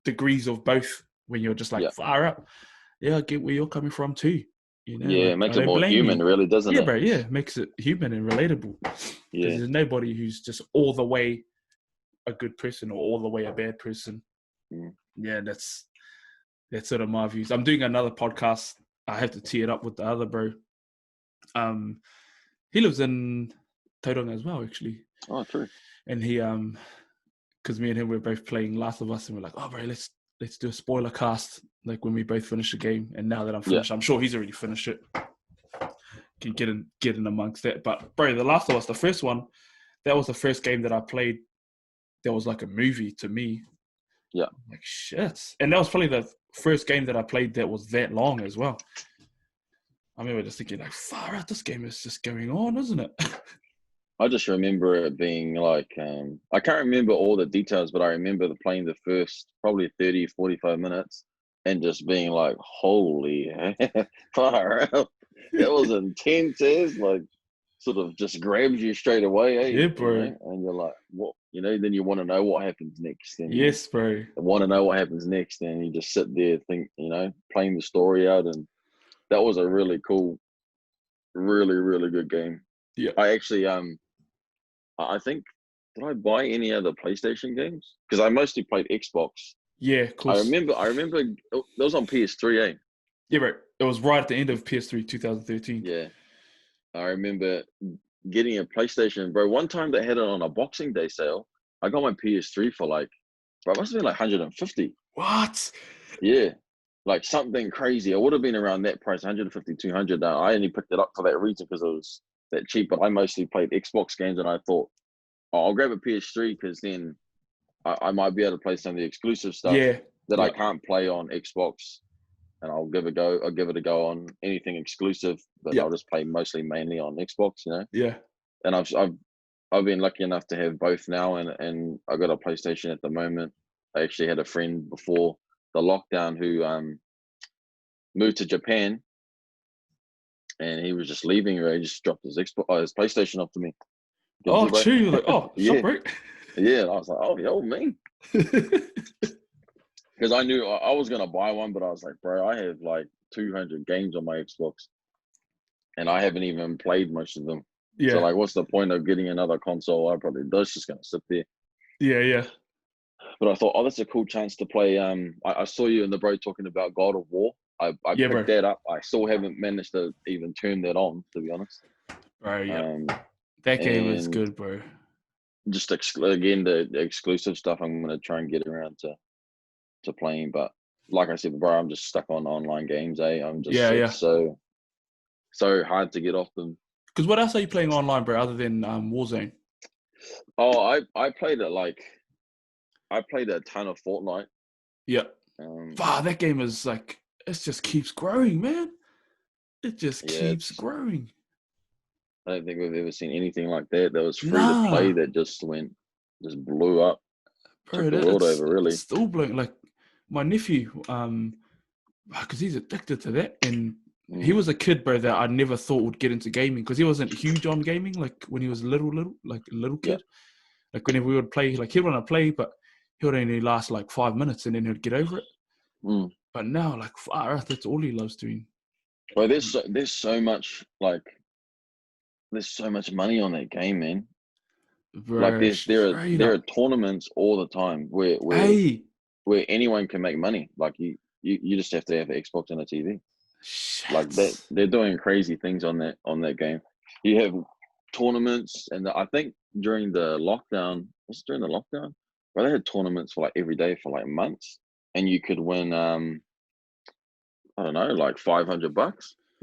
degrees of both, when you're just like, fire up. Yeah, I get where you're coming from too. It makes it more human, really, doesn't it? Yeah, bro, yeah, makes it human and relatable. Because there's nobody who's just all the way a good person or all the way a bad person. Yeah, that's sort of my views. I'm doing another podcast. I have to tee it up with the other bro. He lives in Tauranga as well, actually. Oh, true. And he because me and him were both playing Last of Us, and we're like, oh, bro, let's do a spoiler cast, like when we both finish the game. And now that I'm finished, I'm sure he's already finished it. Can get in amongst that. But bro, The Last of Us, the first one, that was the first game that I played that was like a movie to me. Yeah. Like shit. And that was probably the first game that I played that was that long as well. I remember just thinking like, far out, this game is just going on, isn't it? I just remember it being like, I can't remember all the details, but I remember playing the first probably 30, 45 minutes and just being like, holy far out. That was intense, like sort of just grabs you straight away. Yeah, bro. And you're like, what? Then you want to know what happens next. And yes, bro. You want to know what happens next, and you just sit there, think, playing the story out, and that was a really cool, really, really good game. Yeah. I actually, I think, did I buy any other PlayStation games? Because I mostly played Xbox. Yeah, of course. I remember that was on PS3, Yeah, bro. It was right at the end of PS3 2013. Yeah, I remember getting a PlayStation, bro. One time they had it on a Boxing Day sale. I got my PS3 for like, bro, it must have been like 150. What? Yeah, like something crazy. It would have been around that price, 150, 200. I only picked it up for that reason because it was that cheap. But I mostly played Xbox games, and I thought, oh, I'll grab a PS3 because then I might be able to play some of the exclusive stuff Yeah. that I Yep. can't play on Xbox, and I'll give it a go. I'll give it a go on anything exclusive, but I'll Yep. just play mostly mainly on Xbox, you know. Yeah. And I've been lucky enough to have both now, and I got a PlayStation at the moment. I actually had a friend before the lockdown who moved to Japan, and he was just leaving. He just dropped his his PlayStation off to me. Gives Oh, you, bro. true. You're like, oh, shop, Yeah, bro. yeah. And I was like, oh, yo, me. Because I knew I was gonna buy one, but I was like, bro, I have like 200 games on my Xbox, and I haven't even played most of them. So Yeah. like, what's the point of getting another console? I probably that's just gonna sit there. Yeah. Yeah. But I thought, oh, that's a cool chance to play. I saw you and the bro talking about God of War. I Yeah, picked bro. that up. I still haven't managed to even turn that on, to be honest. Bro, yeah. Um, That game is and good, bro. just again the exclusive stuff, I'm gonna try and get around to playing. But like I said, bro, I'm just stuck on online games. I'm just Yeah, yeah. it's so hard to get off them. Because what else are you playing online, bro, other than Warzone? Oh, I played it like I played a ton of Fortnite. Yeah. Um, Wow, that game is like, it just keeps growing, man. It just yeah, keeps growing. I don't think we've ever seen anything like that. That was free to play. Nah, That just blew up, bro, took the world it's over. Really. still blowing. Like my nephew, because he's addicted to that, and he Mm, was a kid, bro, that I never thought would get into gaming because he wasn't huge on gaming. Like when he was like a little yeah. kid. Like whenever we would play, like he'd want to play, but he would only last like 5 minutes, and then he'd get over it. Mm. But now, like far out, that's all he loves doing. Well, there's so much there's so much money on that game, man. Like Bro, straight there are up. tournaments all the time Hey, where anyone can make money. Like you just have to have an Xbox and a TV. Like that, shit. they're doing crazy things on that game. You have tournaments, and I think during the lockdown, was it during the lockdown? Well, they had tournaments for like every day for like months, and you could win I don't know, like $500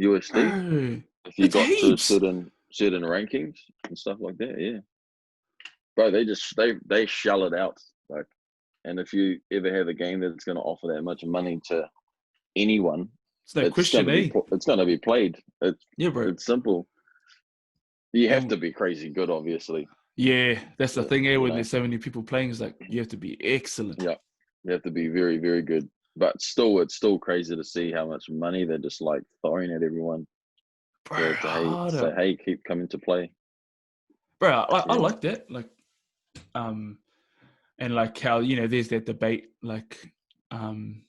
USD Bro, if you that's got to heaps. certain rankings and stuff like that. Yeah, bro, they shell it out like. And if you ever have a game that's going to offer that much money to anyone, It's no question, eh? it's going to be played. Yeah, bro. It's simple. You have And to be crazy good, obviously. yeah, that's the thing, eh? You When know, there's so many people playing, it's like you have to be excellent. yeah, you have to be very, very good. But still, it's still crazy to see how much money they're just like throwing at everyone Bro, to hey say, harder. hey, keep coming to play. Bro, I Yeah. like that. Like, um, and like how, there's that debate, like, um,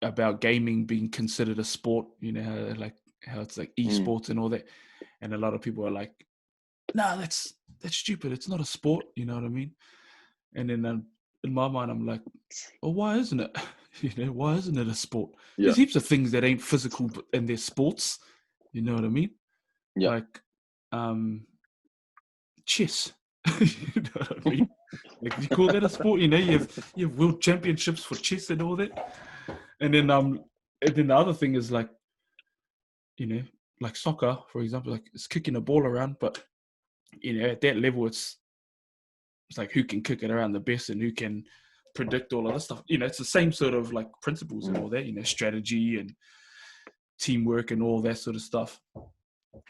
about gaming being considered a sport, like how it's like Mm, esports and all that. And a lot of people are like, nah, that's stupid. It's not a sport. You know what I mean? And then in my mind, I'm like, well, why isn't it? Why isn't it a sport? yeah. There's heaps of things that ain't physical, and they're sports. You know what I mean? Yeah. Like, chess. You know what I mean? Like, you call that a sport? You have world championships for chess and all that. And then the other thing is like, like soccer, for example, like it's kicking a ball around, but at that level, it's like who can kick it around the best and who can predict all of this stuff. It's the same sort of like principles and Mm, all that, strategy and teamwork and all that sort of stuff.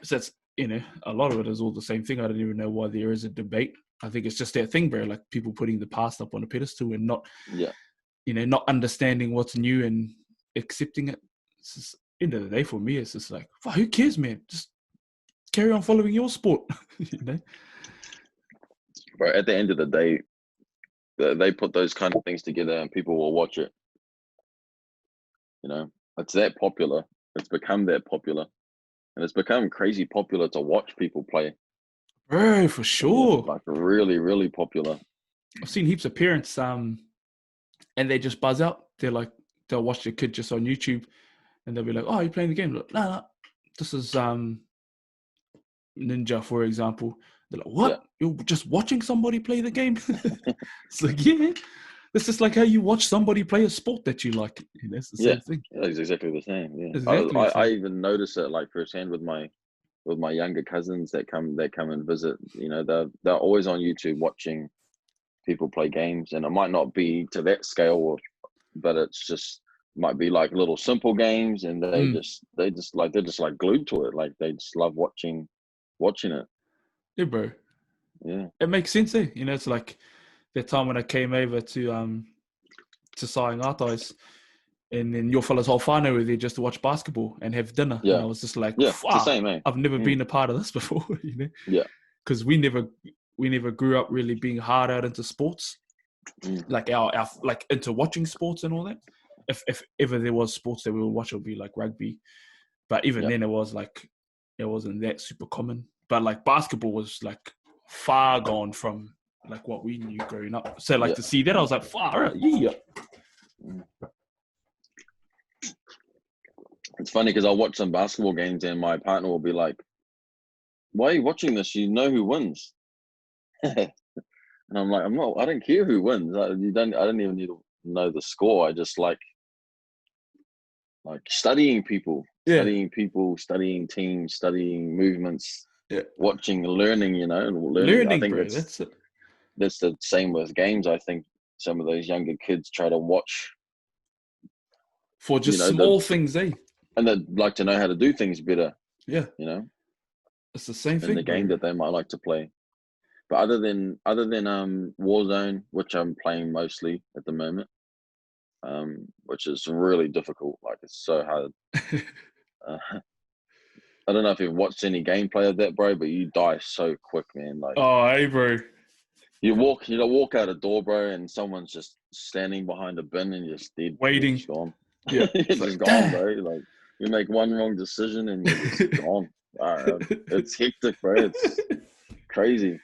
So that's, a lot of it is all the same thing. I don't even know why there is a debate. I think it's just that thing, bro, like people putting the past up on a pedestal and not, yeah. not understanding what's new and accepting it. It's just, end of the day for me, it's just like, who cares, man? Just carry on following your sport, But at the end of the day, they put those kind of things together and people will watch it. It's that popular. It's become that popular, and it's become crazy popular to watch people play. Bro, for Yeah, sure. like really, really popular. I've seen heaps of parents, and they just buzz out. They'll watch their kid just on YouTube, and they'll be like, "Oh, you're playing the game?" Like, no, this is Ninja, for example. They're like, "What? Yeah. You're just watching somebody play the game?" It's like, yeah, it's just like how you watch somebody play a sport that you like. You know, it's the Yeah, same thing. it's exactly the same. Yeah, Exactly the I same. even notice it like firsthand with my younger cousins that come and visit. You know, they're always on YouTube watching people play games, and it might not be to that scale, but it's just might be like little simple games, and they're just like glued to it. Like they just love watching it. Yeah, bro. Yeah, It makes sense, eh? You know, it's like the time when I came over to Saingatais, and then your fellas whole whānau were there just to watch basketball and have dinner. And I yeah, was just like, yeah. It's the wow, same, eh? I've never Mm, been a part of this before, you know? yeah, Because we never grew up really being hard out into sports, mm, like our like into watching sports and all that. If ever there was sports that we would watch, it would be like rugby. But even yeah, then, it wasn't that super common. But like basketball was like far gone from like what we knew growing up. So like yeah. to see that, I was like, far out, yeah. Mm. It's funny because I'll watch some basketball games, and my partner will be like, "Why are you watching this? You know who wins." And I'm like, I don't care who wins. I don't even need to know the score. I just like studying people, Yeah, studying teams, studying movements, yeah. watching, learning, and learning. I Learning, think bro. That's it. that's the same with games. I think some of those younger kids try to watch, For you just know, the small things, eh? and they'd like to know how to do things better, Yeah, you know, it's the same in the thing, game bro. that they might like to play. But other than Warzone, which I'm playing mostly at the moment, which is really difficult. Like it's so hard. Uh, I don't know if you've watched any gameplay of that, bro, but you die so quick, man. Like Oh, hey, bro. you walk out a door, bro, and someone's just standing behind a bin, and you're just dead. You're Waiting. just gone. Yeah, You're it's just like, gone, damn. bro. Like you make one wrong decision, and you're just gone. It's hectic, bro. It's crazy,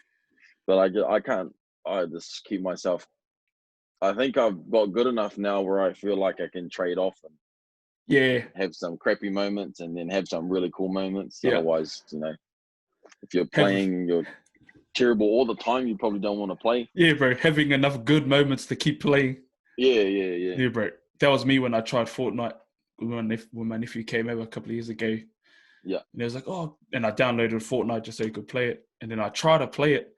but I can't. I just keep myself. I think I've got good enough now where I feel like I can trade off and Yeah, have some crappy moments and then have some really cool moments. yeah. Otherwise, if you're Have playing, you're terrible all the time. You probably don't want to play. Yeah, bro. Having enough good moments to keep playing. Yeah, yeah, yeah, Yeah, bro. That was me when I tried Fortnite when my nephew came over a couple of years ago. yeah. And it was like, oh, and I downloaded Fortnite just so he could play it. And then I tried to play it,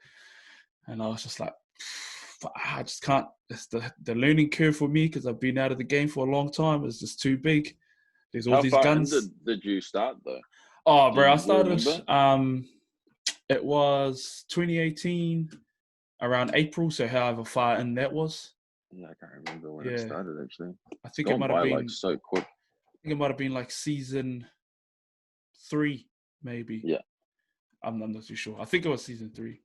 and I was just like, I just can't. It's the learning curve for me because I've been out of the game for a long time. It's just too big. There's all How these far in guns. did you start though? Oh, Do bro, I you started. remember? It was 2018 around April. So however far in that was. Yeah, I can't remember when it Yeah, started actually. I It's think it gone might have by like been. so quick. I think it might have been like season 3, maybe. Yeah. I'm not too sure. I think it was season 3,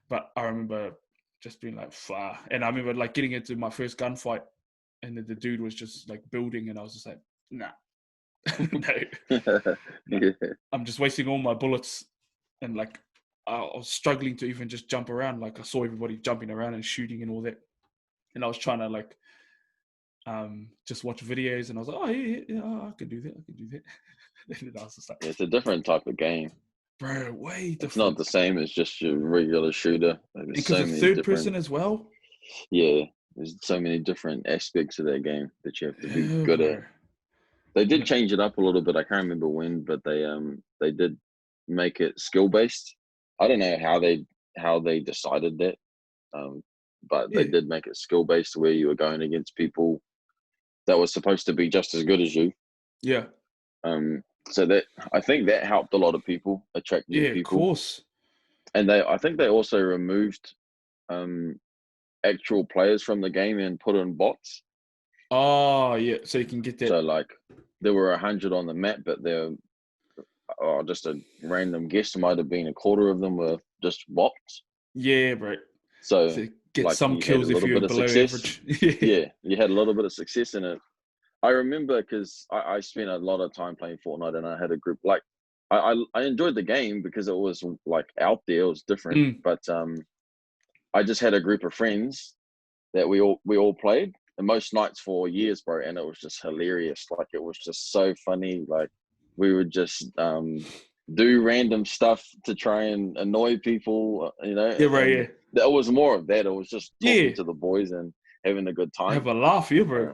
but I remember just being like, far. And I remember like getting into my first gunfight, and then the dude was just like building, and I was just like, nah, no, no. Yeah. I'm just wasting all my bullets, and like I was struggling to even just jump around. Like I saw everybody jumping around and shooting and all that, and I was trying to like just watch videos, and I was like, oh yeah, I can do that, and then I was just like, It's a different type of game. bro, way It's not different. the same as just your regular shooter. Like, there's Because so it's many third different. person as well. Yeah, there's so many different aspects of that game that you have to be Yeah, good at. bro. They You did know, change it up a little bit. I can't remember when, but they did make it skill based. I don't know how they decided that, but they yeah, did make it skill based where you were going against people that was supposed to be just as good as you. yeah, So that I think that helped a lot of people attract new yeah, of people, course. and I think they also removed um, actual players from the game and put in bots. Oh, yeah. So you can get So that. like there were 100 on the map, but just a random guess, might have been a quarter of them were just bots. Yeah, bro. So So get like some you had a kills if little you're bit of below success. average. Yeah, Yeah, you had a little bit of success in it. I remember because I spent a lot of time playing Fortnite, and I had a group like I enjoyed the game because it was like out there, it was different. mm, But I just had a group of friends that we all played, most nights for years, bro, and it was just hilarious. Like it was just so funny. Like we would just do random stuff to try and annoy people, Yeah, bro. and Yeah, that was more of that. It was just yeah. talking to the boys and having a good Have time. a laugh, yeah, bro.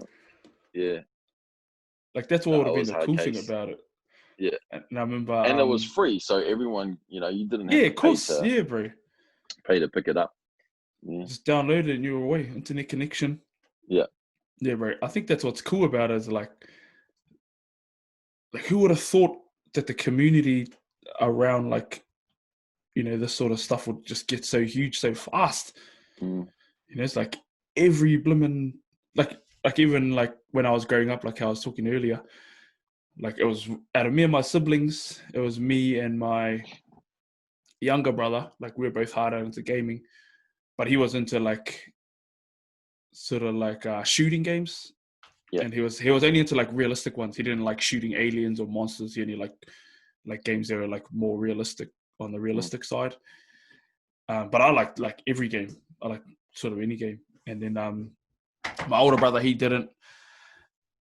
Yeah, Like that's what would no, have it been was the hard cool thing case. about it. Yeah, And I remember, and it was free, so everyone, you didn't have yeah, to of course, to yeah, bro. pay to pick it up. Yeah, Just download it and you're away. Internet connection. yeah, Yeah, bro. I think that's what's cool about it is like who would have thought that the community around this sort of stuff would just get so huge so fast. mm, It's like every blimmin' like even like when I was growing up, like how I was talking earlier, like it was out of me and my siblings, it was me and my younger brother. Like we were both hard out into gaming, but he was into like sort of like shooting games, yeah, and he was only into like realistic ones. He didn't like shooting aliens or monsters. He only like games that were like more realistic on the mm, realistic side. But I like every game. I like sort of any game. And then my older brother, he didn't.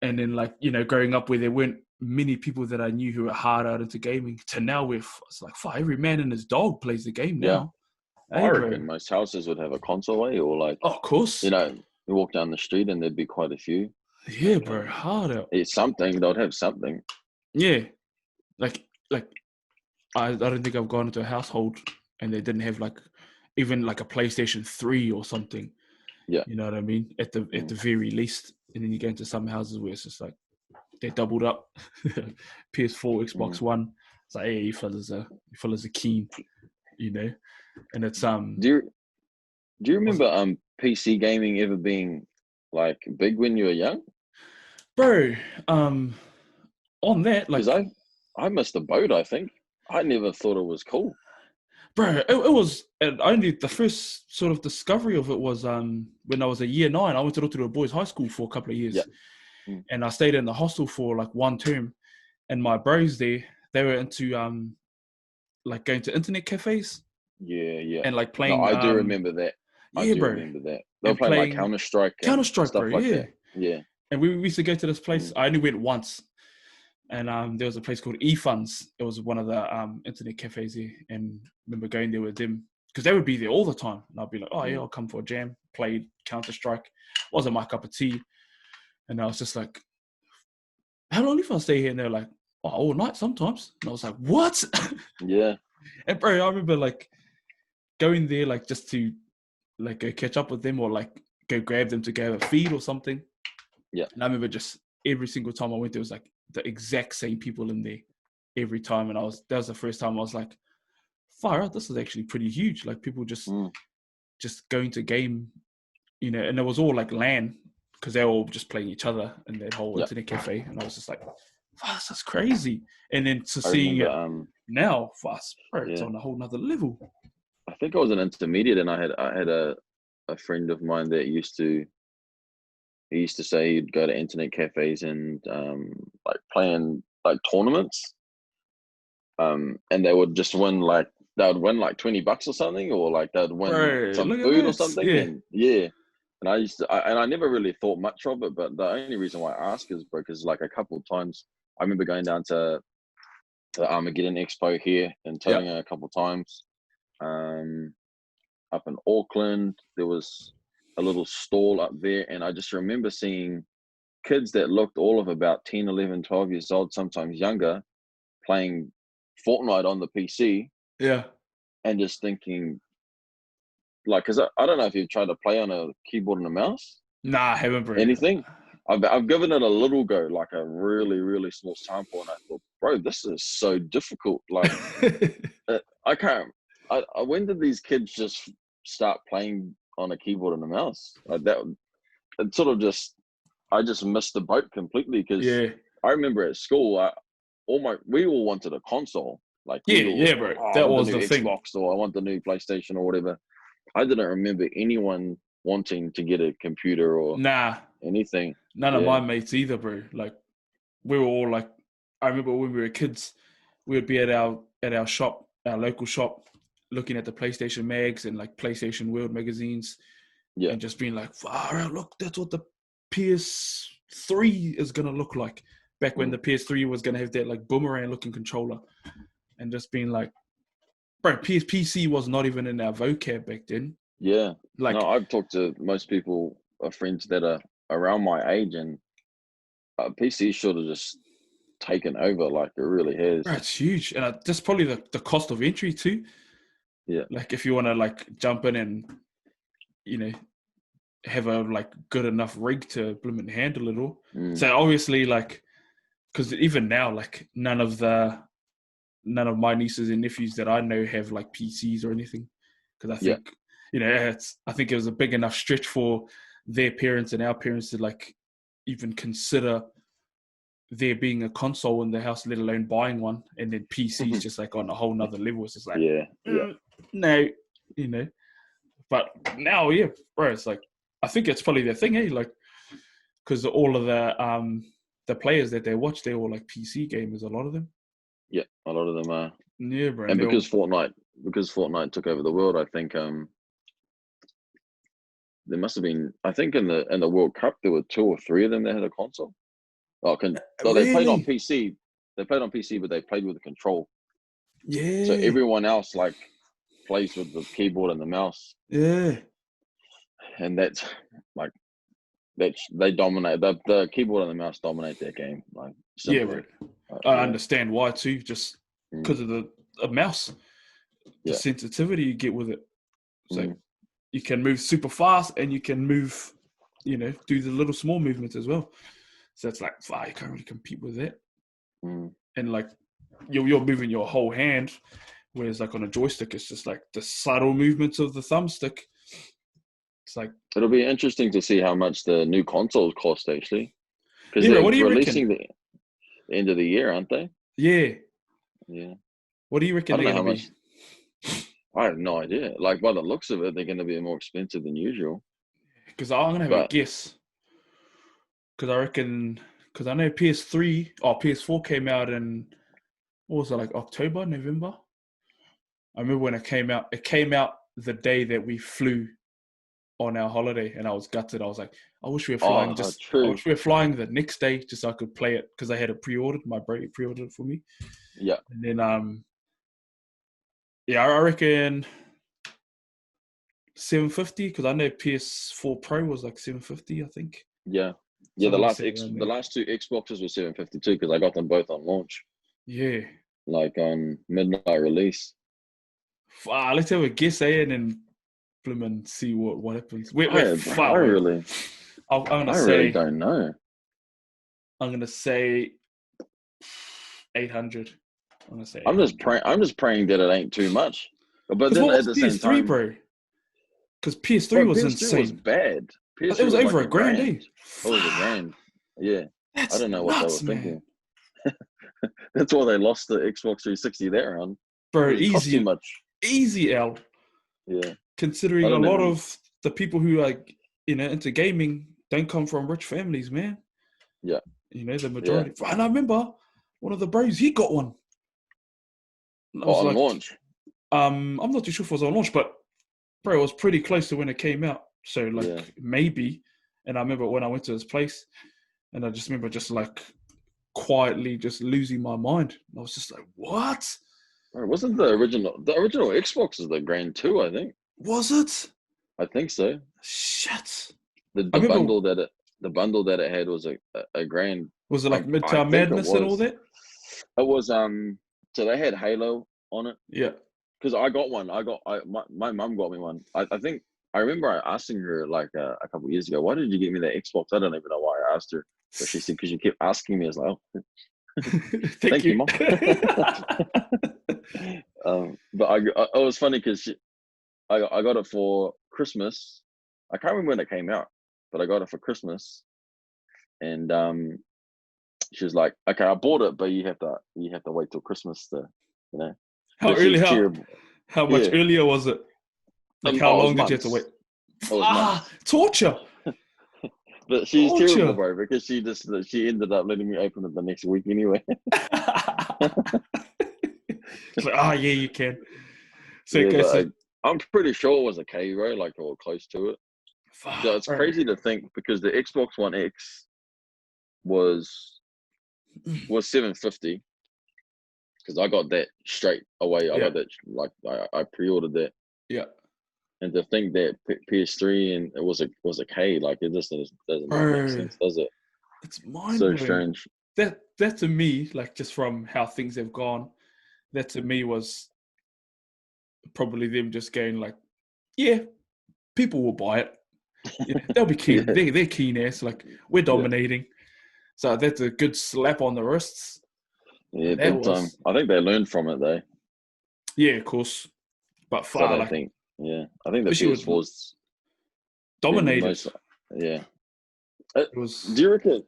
And then growing up where there weren't many people that I knew who were hard out into gaming, to now where it's like every man and his dog plays the game yeah. now. I Hey, bro. reckon most houses would have a console, or like, Oh, of course. you walk down the street and there'd be quite a few. Yeah, bro. Hard out. It's something. They'd have something. Yeah. Like I don't think I've gone into a household and they didn't have like even like a PlayStation 3 or something. Yeah. You know what I mean? At the very least. And then you go into some houses where it's just like they doubled up. PS4, Xbox One. It's like, hey, you fellas are keen, And it's Do you remember PC gaming ever being like big when you were young? bro, on that, Because like I missed the boat. I think I never thought it was cool. bro, it was, and only the first sort of discovery of it was when I was a year 9. I went to Rotorua Boys High School for a couple of years. Yeah. Mm. And I stayed in the hostel for like one term. And my bros there, they were into like going to internet cafes Yeah, yeah. and like No, playing I do remember that. I yeah, do bro. remember that. They were And playing like playing Counter-Strike and Counter-Strike, stuff bro, like yeah. that. Yeah. And we used to go to this place. I only went once. And there was a place called eFunds. It was one of the internet cafes here. And I remember going there with them because they would be there all the time. And I'd be like, oh, yeah, I'll come for a jam. Played Counter-Strike. Wasn't my cup of tea. And I was just like, how long if I stay here? And they're like, oh, all night sometimes. And I was like, what? Yeah. And bro, I remember like going there like just to like go catch up with them or like go grab them to go have a feed or something. Yeah. And I remember just every single time I went there was like the exact same people in there every time. And that was the first time I was like, fire out, this is actually pretty huge. Like people just going to game, and it was all like LAN because they were all just playing each other in that whole internet cafe. And I was just like, wow, this is crazy. And then to seeing it now, fast, bro, it's on a whole nother level. I think I was an intermediate, and I had a friend of mine that used to say he'd go to internet cafes and like playing like tournaments, and they would just win like $20 or something, or like they'd win some food or something. Yeah. And and I never really thought much of it, but the only reason why I ask is because like a couple of times I remember going down to the Armageddon Expo here in Tauranga a couple of times. Up in Auckland, there was a little stall up there, and I just remember seeing kids that looked all of about 10, 11, 12 years old, sometimes younger, playing Fortnite on the PC. Yeah. And just thinking, like, because I don't know if you've tried to play on a keyboard and a mouse. Nah, I haven't, bro. Anything. I've given it a little go, like a really, really small sample, and I thought, bro, this is so difficult. Like, I can't. When did these kids just start playing on a keyboard and a mouse? Like that, it sort of I just missed the boat completely, because I remember at school, we all wanted a console. Like bro. That was the thing. Xbox, or I want the new PlayStation or whatever. I didn't remember anyone wanting to get a computer or anything. None of my mates either, bro. Like we were all like, I remember when we were kids, we would be at our shop, our local shop, looking at the PlayStation mags and like PlayStation World magazines, and just being like, far out, look, that's what the PS3 is gonna look like back when Mm. the PS3 was gonna have that like boomerang looking controller, and just being like, bro, PC was not even in our vocab back then. Yeah. Like, No, I've talked to most people, friends that are around my age, and PC should have just taken over, like it really has. bro, it's huge, and that's probably the cost of entry too. Yeah. Like, if you want to like jump in and have a like good enough rig to implement handle it all. Mm. So obviously, like, because even now, like, none of my nieces and nephews that I know have like PCs or anything, because I think I think it was a big enough stretch for their parents and our parents to like even consider there being a console in the house, let alone buying one, and then PCs just like on a whole nother level. It's just like, no, But now, yeah, bro, it's like, I think it's probably their thing, like, because all of the players that they watch, they're all like PC gamers, a lot of them. Yeah, a lot of them are. Yeah, bro. And because Fortnite took over the world, I think there must have been, I think in the World Cup there were 2 or 3 of them that had a console. They played on PC. They played on PC, but they played with a control. Yeah. So everyone else like plays with the keyboard and the mouse. Yeah. And that's like they dominate the keyboard and the mouse dominate their game. Like simply. Yeah, bro. I understand why too, just because of the mouse, the sensitivity you get with it. So you can move super fast, and you can move, do the little small movements as well. So it's like, you can't really compete with that. And like, you're moving your whole hand, whereas like on a joystick, it's just like the subtle movements of the thumbstick. It's like, it'll be interesting to see how much the new consoles cost actually, because what they're do you releasing reckon? the end of the year, aren't they? Yeah. What do you I reckon don't they're know gonna how be? much. I have no idea. Like, by the looks of it, they're going to be more expensive than usual. Because I'm gonna have a guess. Because I reckon, because I know PS3 or PS4 came out in, what was it, like October, November? I remember when it came out. It came out the day that we flew on our holiday, and I was gutted. I was like, I wish we were flying I wish we were flying the next day, just so I could play it, because I had it pre-ordered. My buddy pre-ordered it for me. Yeah. And then I reckon 750, because I know PS4 Pro was like 750, I think. Yeah. So the last 2 Xboxes were 752 because I got them both on launch. Yeah. Like on midnight release. Let's have a guess, and then and see what happens. I'm gonna say, really don't know. I'm gonna say 800. I'm just praying that it ain't too much. But then what at was the PS3, same time, bro? Because PS3 was PS3 insane. was bad. PS3 it was over like a grand, It was a grand. Yeah. That's I don't know nuts, what they were man. thinking. That's why they lost the Xbox 360 there on. Bro, it cost too much. Easy, L. Yeah. Considering a lot of the people who are into gaming don't come from rich families, man. Yeah. The majority. Yeah. And I remember one of the bros, he got one. On launch? I'm not too sure if it was on launch, but bro, it was pretty close to when it came out. So like maybe. And I remember when I went to his place, and I just remember just like quietly just losing my mind. I was just like, what? Bro, wasn't the original Xbox is the grand too, I think. Was it? I think so. Shit. The bundle that it had was a grand. Was it like Midtown Madness and all that? It was so they had Halo on it. Yeah. Because I got one. My mum got me one. I think I remember asking her like a couple of years ago, why did you get me that Xbox? I don't even know why I asked her. But she said, because you kept asking me. I was like, oh. Thank you, Mom. But it was funny because I got it for Christmas. I can't remember when it came out, but I got it for Christmas. And she was like, okay, I bought it, but you have to wait till Christmas to, How early? How much earlier was it? Like how long did you have to wait? Torture. But she's terrible, bro, because she ended up letting me open it the next week anyway. It's like, yeah, you can. So, I'm pretty sure it was a K, bro, like or close to it. So it's Bro. crazy to think because the Xbox One X was 750 because I got that straight away. I Yeah, got that like I pre-ordered that, yeah. and to think that PS3 and it was a K, like it just does not make Bro, sense, does it? it's mind So blowing. strange. That to me, like just from how things have gone, that to me was probably them just going like, yeah, people will buy it. Yeah, they'll be keen. Yeah, They're keen ass. Like we're yeah, dominating. So that's a good slap on the wrists. yeah, That big time. was, I think they learned from it though, yeah, of course. But because I far, don't like think. Yeah, I think the especially with PS4's been the dominated, most. Yeah. Uh, it was do you reckon?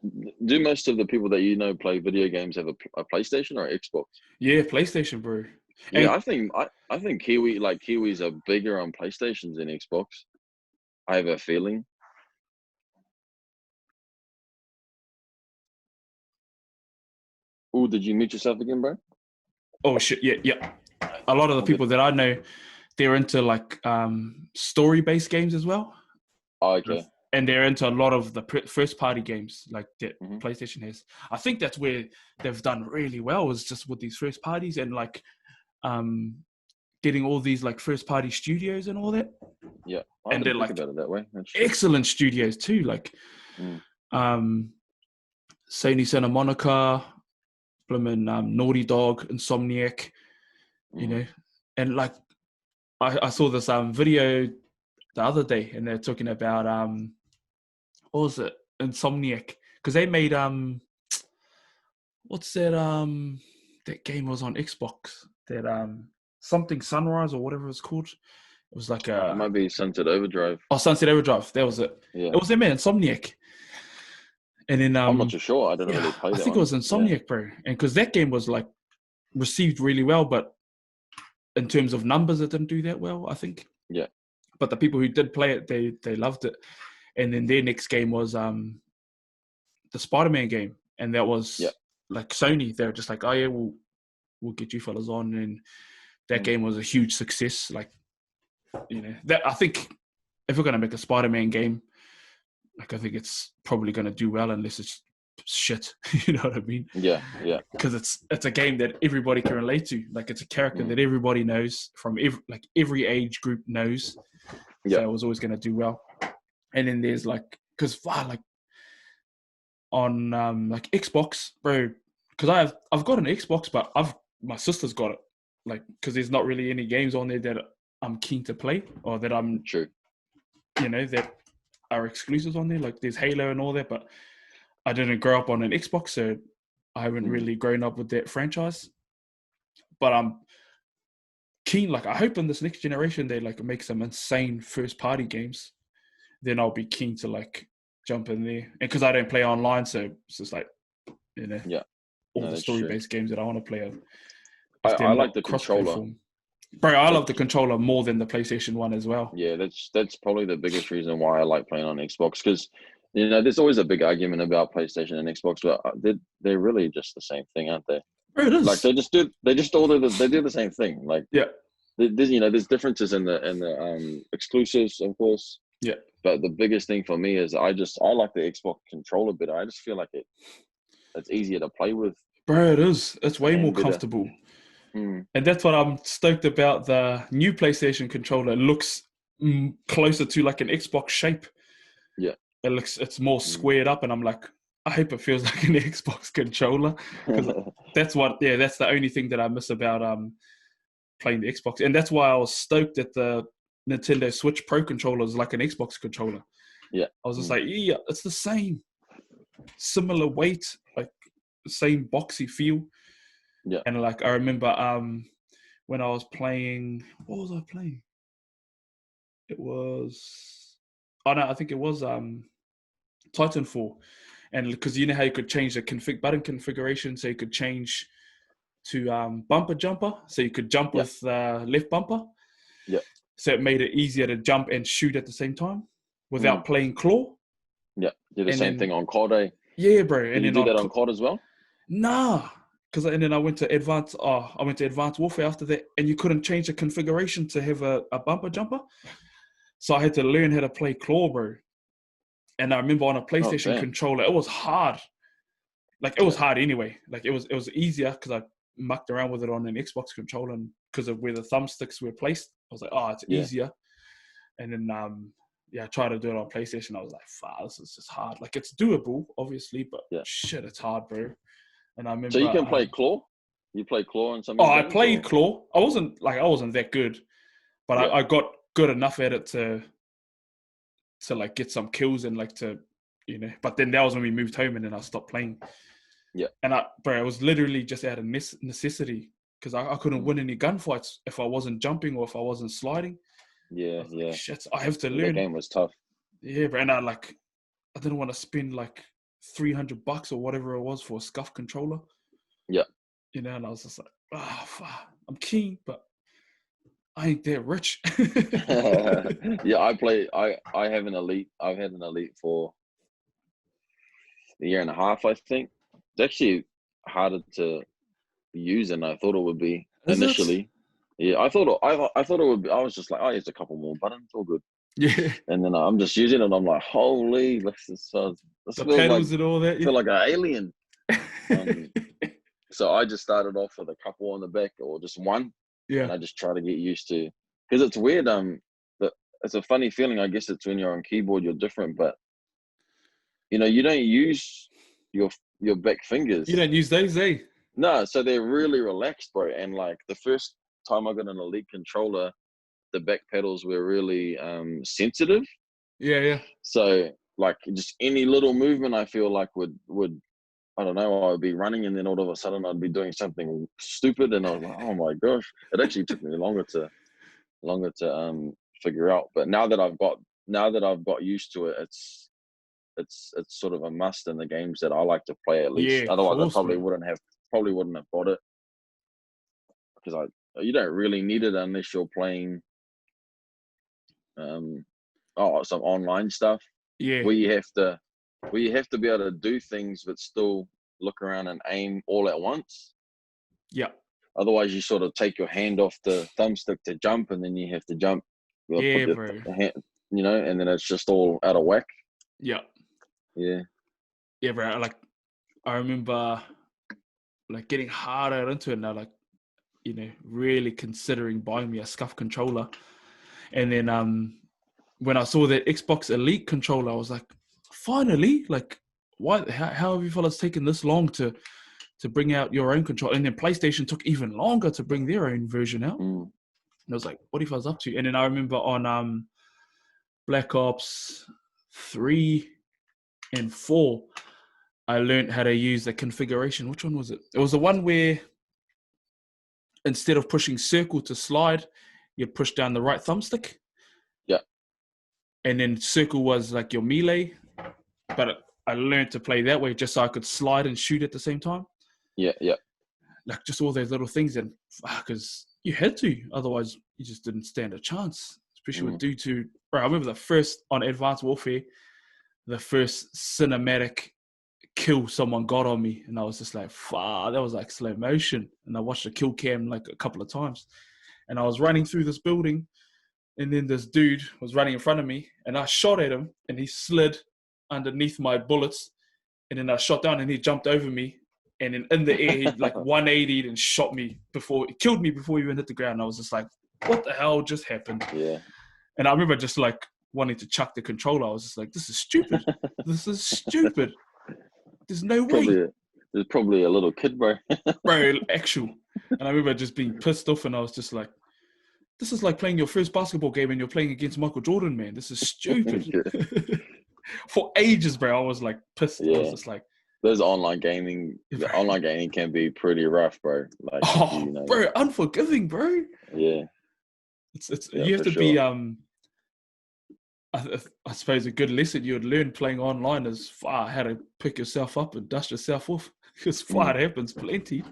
Do most of the people that you know play video games have a PlayStation or Xbox? yeah, PlayStation, bro. Yeah, And I think Kiwis are bigger on PlayStations than Xbox. I have a feeling. Oh, did you mute yourself again, bro? oh shit, yeah, yeah. A lot of the All good. people that I know, they're into like story-based games as well. Oh, okay. And they're into a lot of the first-party games like that Hmm. PlayStation has. I think that's where they've done really well is just with these first parties and like um, getting all these like first-party studios and all that. Yeah, I And they're didn't think like about it that way. That's true. excellent studios too, like Mm, um, Sony Santa Monica, Bloomin' Naughty Dog, Insomniac, you mm, know, and like I saw this video the other day, and they're talking about what was it, Insomniac, because they made what's that game was on Xbox, that something Sunrise or whatever it's called. It was like it might be Sunset Overdrive. Sunset Overdrive. That was it. Yeah, It was them, man, Insomniac. And then I'm not too sure. I didn't yeah, really play I that think it one. was Yeah, Insomniac, bro. And because that game was like received really well, but in terms of numbers, it didn't do that well, I think. yeah, But the people who did play it, they loved it. And then their next game was the Spider-Man game, and that yeah. was like Sony. They were just like, oh yeah, we'll get you fellas on, and that Mm, game was a huge success. Like that I think if we're gonna make a Spider-Man game, like I think it's probably gonna do well unless it's shit. You know what I mean? yeah, yeah. Because it's a game that everybody can relate to. Like it's a character Mm, that everybody knows from every age group knows. yeah. So it was always gonna do well. And then there's like because like on like Xbox, bro. Because I've got an Xbox, but my sister's got it. Like because there's not really any games on there that I'm keen to play or that I'm True. that are exclusives on there. Like there's Halo and all that, but I didn't grow up on an Xbox, so I haven't Mm, really grown up with that franchise. But I'm keen. Like I hope in this next generation they like make some insane first party games. Then I'll be keen to like jump in there. And because I don't play online, so it's just like yeah. all No, the that's story true. based games that I want to play I, if they're I like not the cross controller. platform. Bro, I Like, love the controller more than the PlayStation One as well. yeah, that's probably the biggest reason why I like playing on Xbox because there's always a big argument about PlayStation and Xbox, but they're really just the same thing, aren't they? Bro, it Like is. they do the same thing. Like Yeah, there's differences in the exclusives, of course, yeah. but the biggest thing for me is I like the Xbox controller better. I just feel like it's easier to play with Bro, it is. It's way more and better. comfortable. Mm, And that's what I'm stoked about. The new PlayStation controller looks closer to like an Xbox shape. yeah. It's more Mm. squared up, and I'm like, I hope it feels like an Xbox controller because that's the only thing that I miss about playing the Xbox, and that's why I was stoked that the Nintendo Switch Pro controller is like an Xbox controller. Yeah. I was just Mm, like, yeah, it's the same, similar weight, like the same boxy feel. yeah. And like I remember when I was playing, what was I playing? It was I think it was Titanfall. And because you know how you could change the button configuration, so you could change to bumper jumper, so you could jump Yeah. with left bumper. Yeah. So it made it easier to jump and shoot at the same time Mm, without playing claw. yeah. Do the And same thing then on COD, eh? yeah, bro. Did And you then do that on COD as well? nah, because and then I went to advanced. I went to advanced warfare after that, and you couldn't change the configuration to have a bumper jumper. So I had to learn how to play claw, bro. And I remember on a PlayStation damn. controller, it was hard. Like it was Yeah. hard anyway. Like it was easier because I mucked around with it on an Xbox controller, and because of where the thumbsticks were placed, I was like, oh, it's Yeah. easier. And then I tried to do it on PlayStation. I was like, fuck, this is just hard. Like it's doable, obviously, but Yeah. shit, it's hard, bro. And I remember. So you can play claw? You play claw in some of Oh, your I games? played Or? claw. I wasn't that good, but Yeah. I got good enough at it to like get some kills and like to, But then that was when we moved home, and then I stopped playing. Yeah. And it was literally just out of necessity because I couldn't win any gunfights if I wasn't jumping or if I wasn't sliding. Yeah, I was yeah. like, shit, I have to That learn. game was tough. Yeah, but and I didn't want to spend like $300 or whatever it was for a scuff controller. Yeah. And I was just like, fuck, I'm keen, but I ain't that rich. Yeah, I have an elite. I've had an elite for a year and a half, I think. It's actually harder to use than I thought it would be Is it? initially. Yeah, I thought it would be. I was just like, oh, it's a couple more buttons, all good. Yeah. And then I'm just using it, and I'm like, holy, this The feels like pedals and all that. I feel like an alien. So I just started off with a couple on the back, or just one, Yeah. and I just try to get used to. Because it's weird. It's a funny feeling. I guess it's when you're on keyboard, you're different, but you don't use your back fingers. You don't use those, eh? No, so they're really relaxed, bro. And like the first time I got an elite controller, the back pedals were really sensitive. Yeah, yeah. So like just any little movement, I feel like would I don't know, I would be running, and then all of a sudden I'd be doing something stupid, and I was like, oh my gosh. It actually took me longer to figure out. But now that I've got used to it, it's sort of a must in the games that I like to play at least. Yeah, of Otherwise, I course, probably bro. wouldn't have got it, because you don't really need it unless you're playing some online stuff Yeah. where you have to be able to do things but still look around and aim all at once. Yeah. Otherwise, you sort of take your hand off the thumbstick to jump, and then you have to jump. Yeah, Put your bro. hand, and then it's just all out of whack. Yeah. Yeah. Yeah, bro. Like I remember like getting harder into it now, like, really considering buying me a scuff controller. And then when I saw that Xbox Elite controller, I was like, finally, like, why? How have you fellas taken this long to bring out your own controller? And then PlayStation took even longer to bring their own version out. And I was like, what if I was up to? And then I remember on Black Ops 3 and 4, I learned how to use the configuration. Which one was it? It was the one where instead of pushing circle to slide, you push down the right thumbstick. Yeah. And then circle was like your melee. But I learned to play that way just so I could slide and shoot at the same time. Yeah, yeah. Like just all those little things, and because you had to, otherwise you just didn't stand a chance. Especially with due to, bro, I remember the first on Advanced Warfare, the first cinematic kill someone got on me, and I was just like, "Fuck!" That was like slow motion, and I watched the kill cam like a couple of times, and I was running through this building, and then this dude was running in front of me, and I shot at him, and he slid underneath my bullets, and then I shot down, and he jumped over me, and then in the air he like 180'd and shot me killed me before he even hit the ground. And I was just like, "What the hell just happened?" Yeah. And I remember just like wanting to chuck the controller. I was just like, "This is stupid. This is stupid. There's no way." There's probably a little kid, bro. Bro, actual. And I remember just being pissed off, and I was just like, this is like playing your first basketball game and you're playing against Michael Jordan, man. This is stupid. For ages, bro, I was like pissed. Yeah. I was just like, There's online gaming. Online gaming can be pretty rough, bro. Like, bro, unforgiving, bro. Yeah. It's yeah, you have to sure. be I suppose a good lesson you would learn playing online is how to pick yourself up and dust yourself off, because it happens plenty.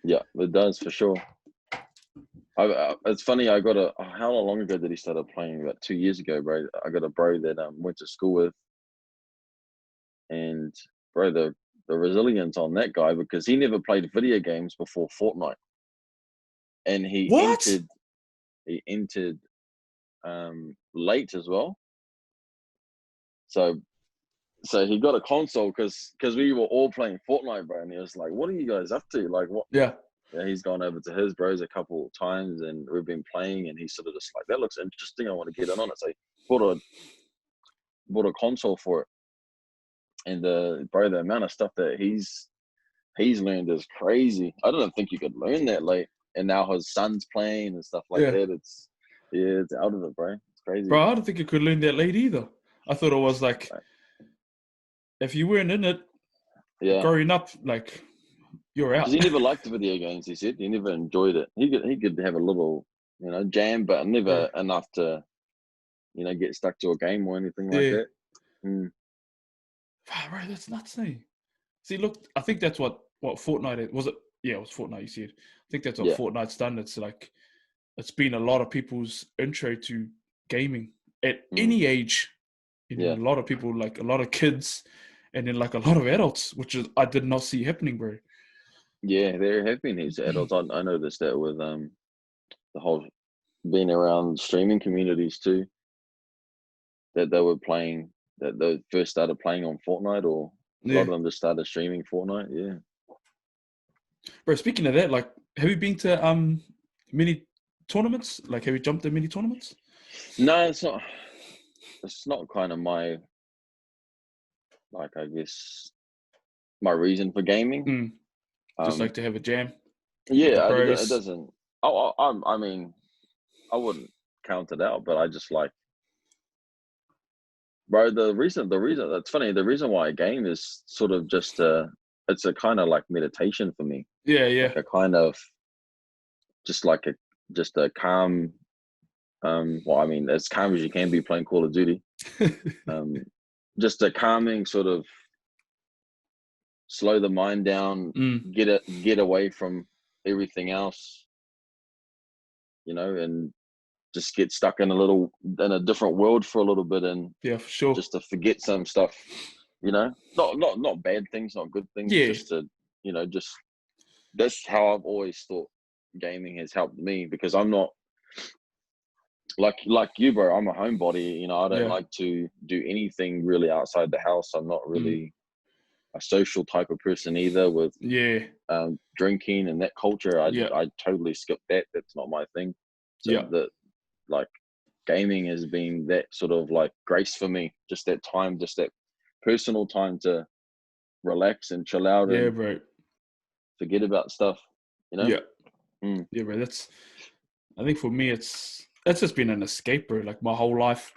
Yeah, it does for sure. It's funny. I got how long ago did he start playing? About 2 years ago, bro. I got a bro that went to school with, and bro, the resilience on that guy, because he never played video games before Fortnite, and he entered late as well. So he got a console because we were all playing Fortnite, bro. And he was like, "What are you guys up to? Like, what?" Yeah. Yeah, he's gone over to his bros a couple of times, and we've been playing. And he's sort of just like, "That looks interesting. I want to get in on it." So he bought a console for it. And bro, the amount of stuff that he's learned is crazy. I don't think you could learn that late. And now his son's playing and stuff like Yeah. that. It's out of it, bro. It's crazy. Bro, I don't think you could learn that late either. I thought it was like, if you weren't in it, growing up, like, you're out. Because he never liked video games, he said. He never enjoyed it. He could have a little, jam, but never enough to, get stuck to a game or anything like that. Wow, bro, that's nuts, eh? See, look, I think that's what Fortnite was. It? Yeah, it was Fortnite, you said. I think that's what Fortnite's done. It's like, it's been a lot of people's intro to gaming at any age. A lot of people, like a lot of kids, and then like a lot of adults, which is I did not see happening, bro. Yeah, there have been these adults. I noticed that with the whole being around streaming communities too, that they were playing, that they first started playing on Fortnite, or a lot of them just started streaming Fortnite. Yeah. Bro, speaking of that, like, have you been to mini tournaments? Like, have you jumped in mini tournaments? No, it's not. It's not kind of my, like, I guess, my reason for gaming. Just like to have a jam. Yeah, it doesn't. I mean, I wouldn't count it out, but I just like, bro. The reason that's funny. The reason why I game is sort of just it's a kind of like meditation for me. Yeah, yeah. Like a kind of just a calm. Well, I mean, as calm as you can be playing Call of Duty. Just a calming sort of slow the mind down, get away from everything else, and just get stuck in a different world for a little bit, and yeah, for sure, just to forget some stuff, not bad things, not good things, just to, just that's how I've always thought gaming has helped me, because I'm not like you, bro. I'm a homebody, I don't like to do anything really outside the house. I'm not really a social type of person either, with drinking and that culture. I totally skip that. That's not my thing. So like gaming has been that sort of like grace for me, just that time, just that personal time to relax and chill out and forget about stuff, yeah bro. That's, I think for me it's just been an escape, bro. Like my whole life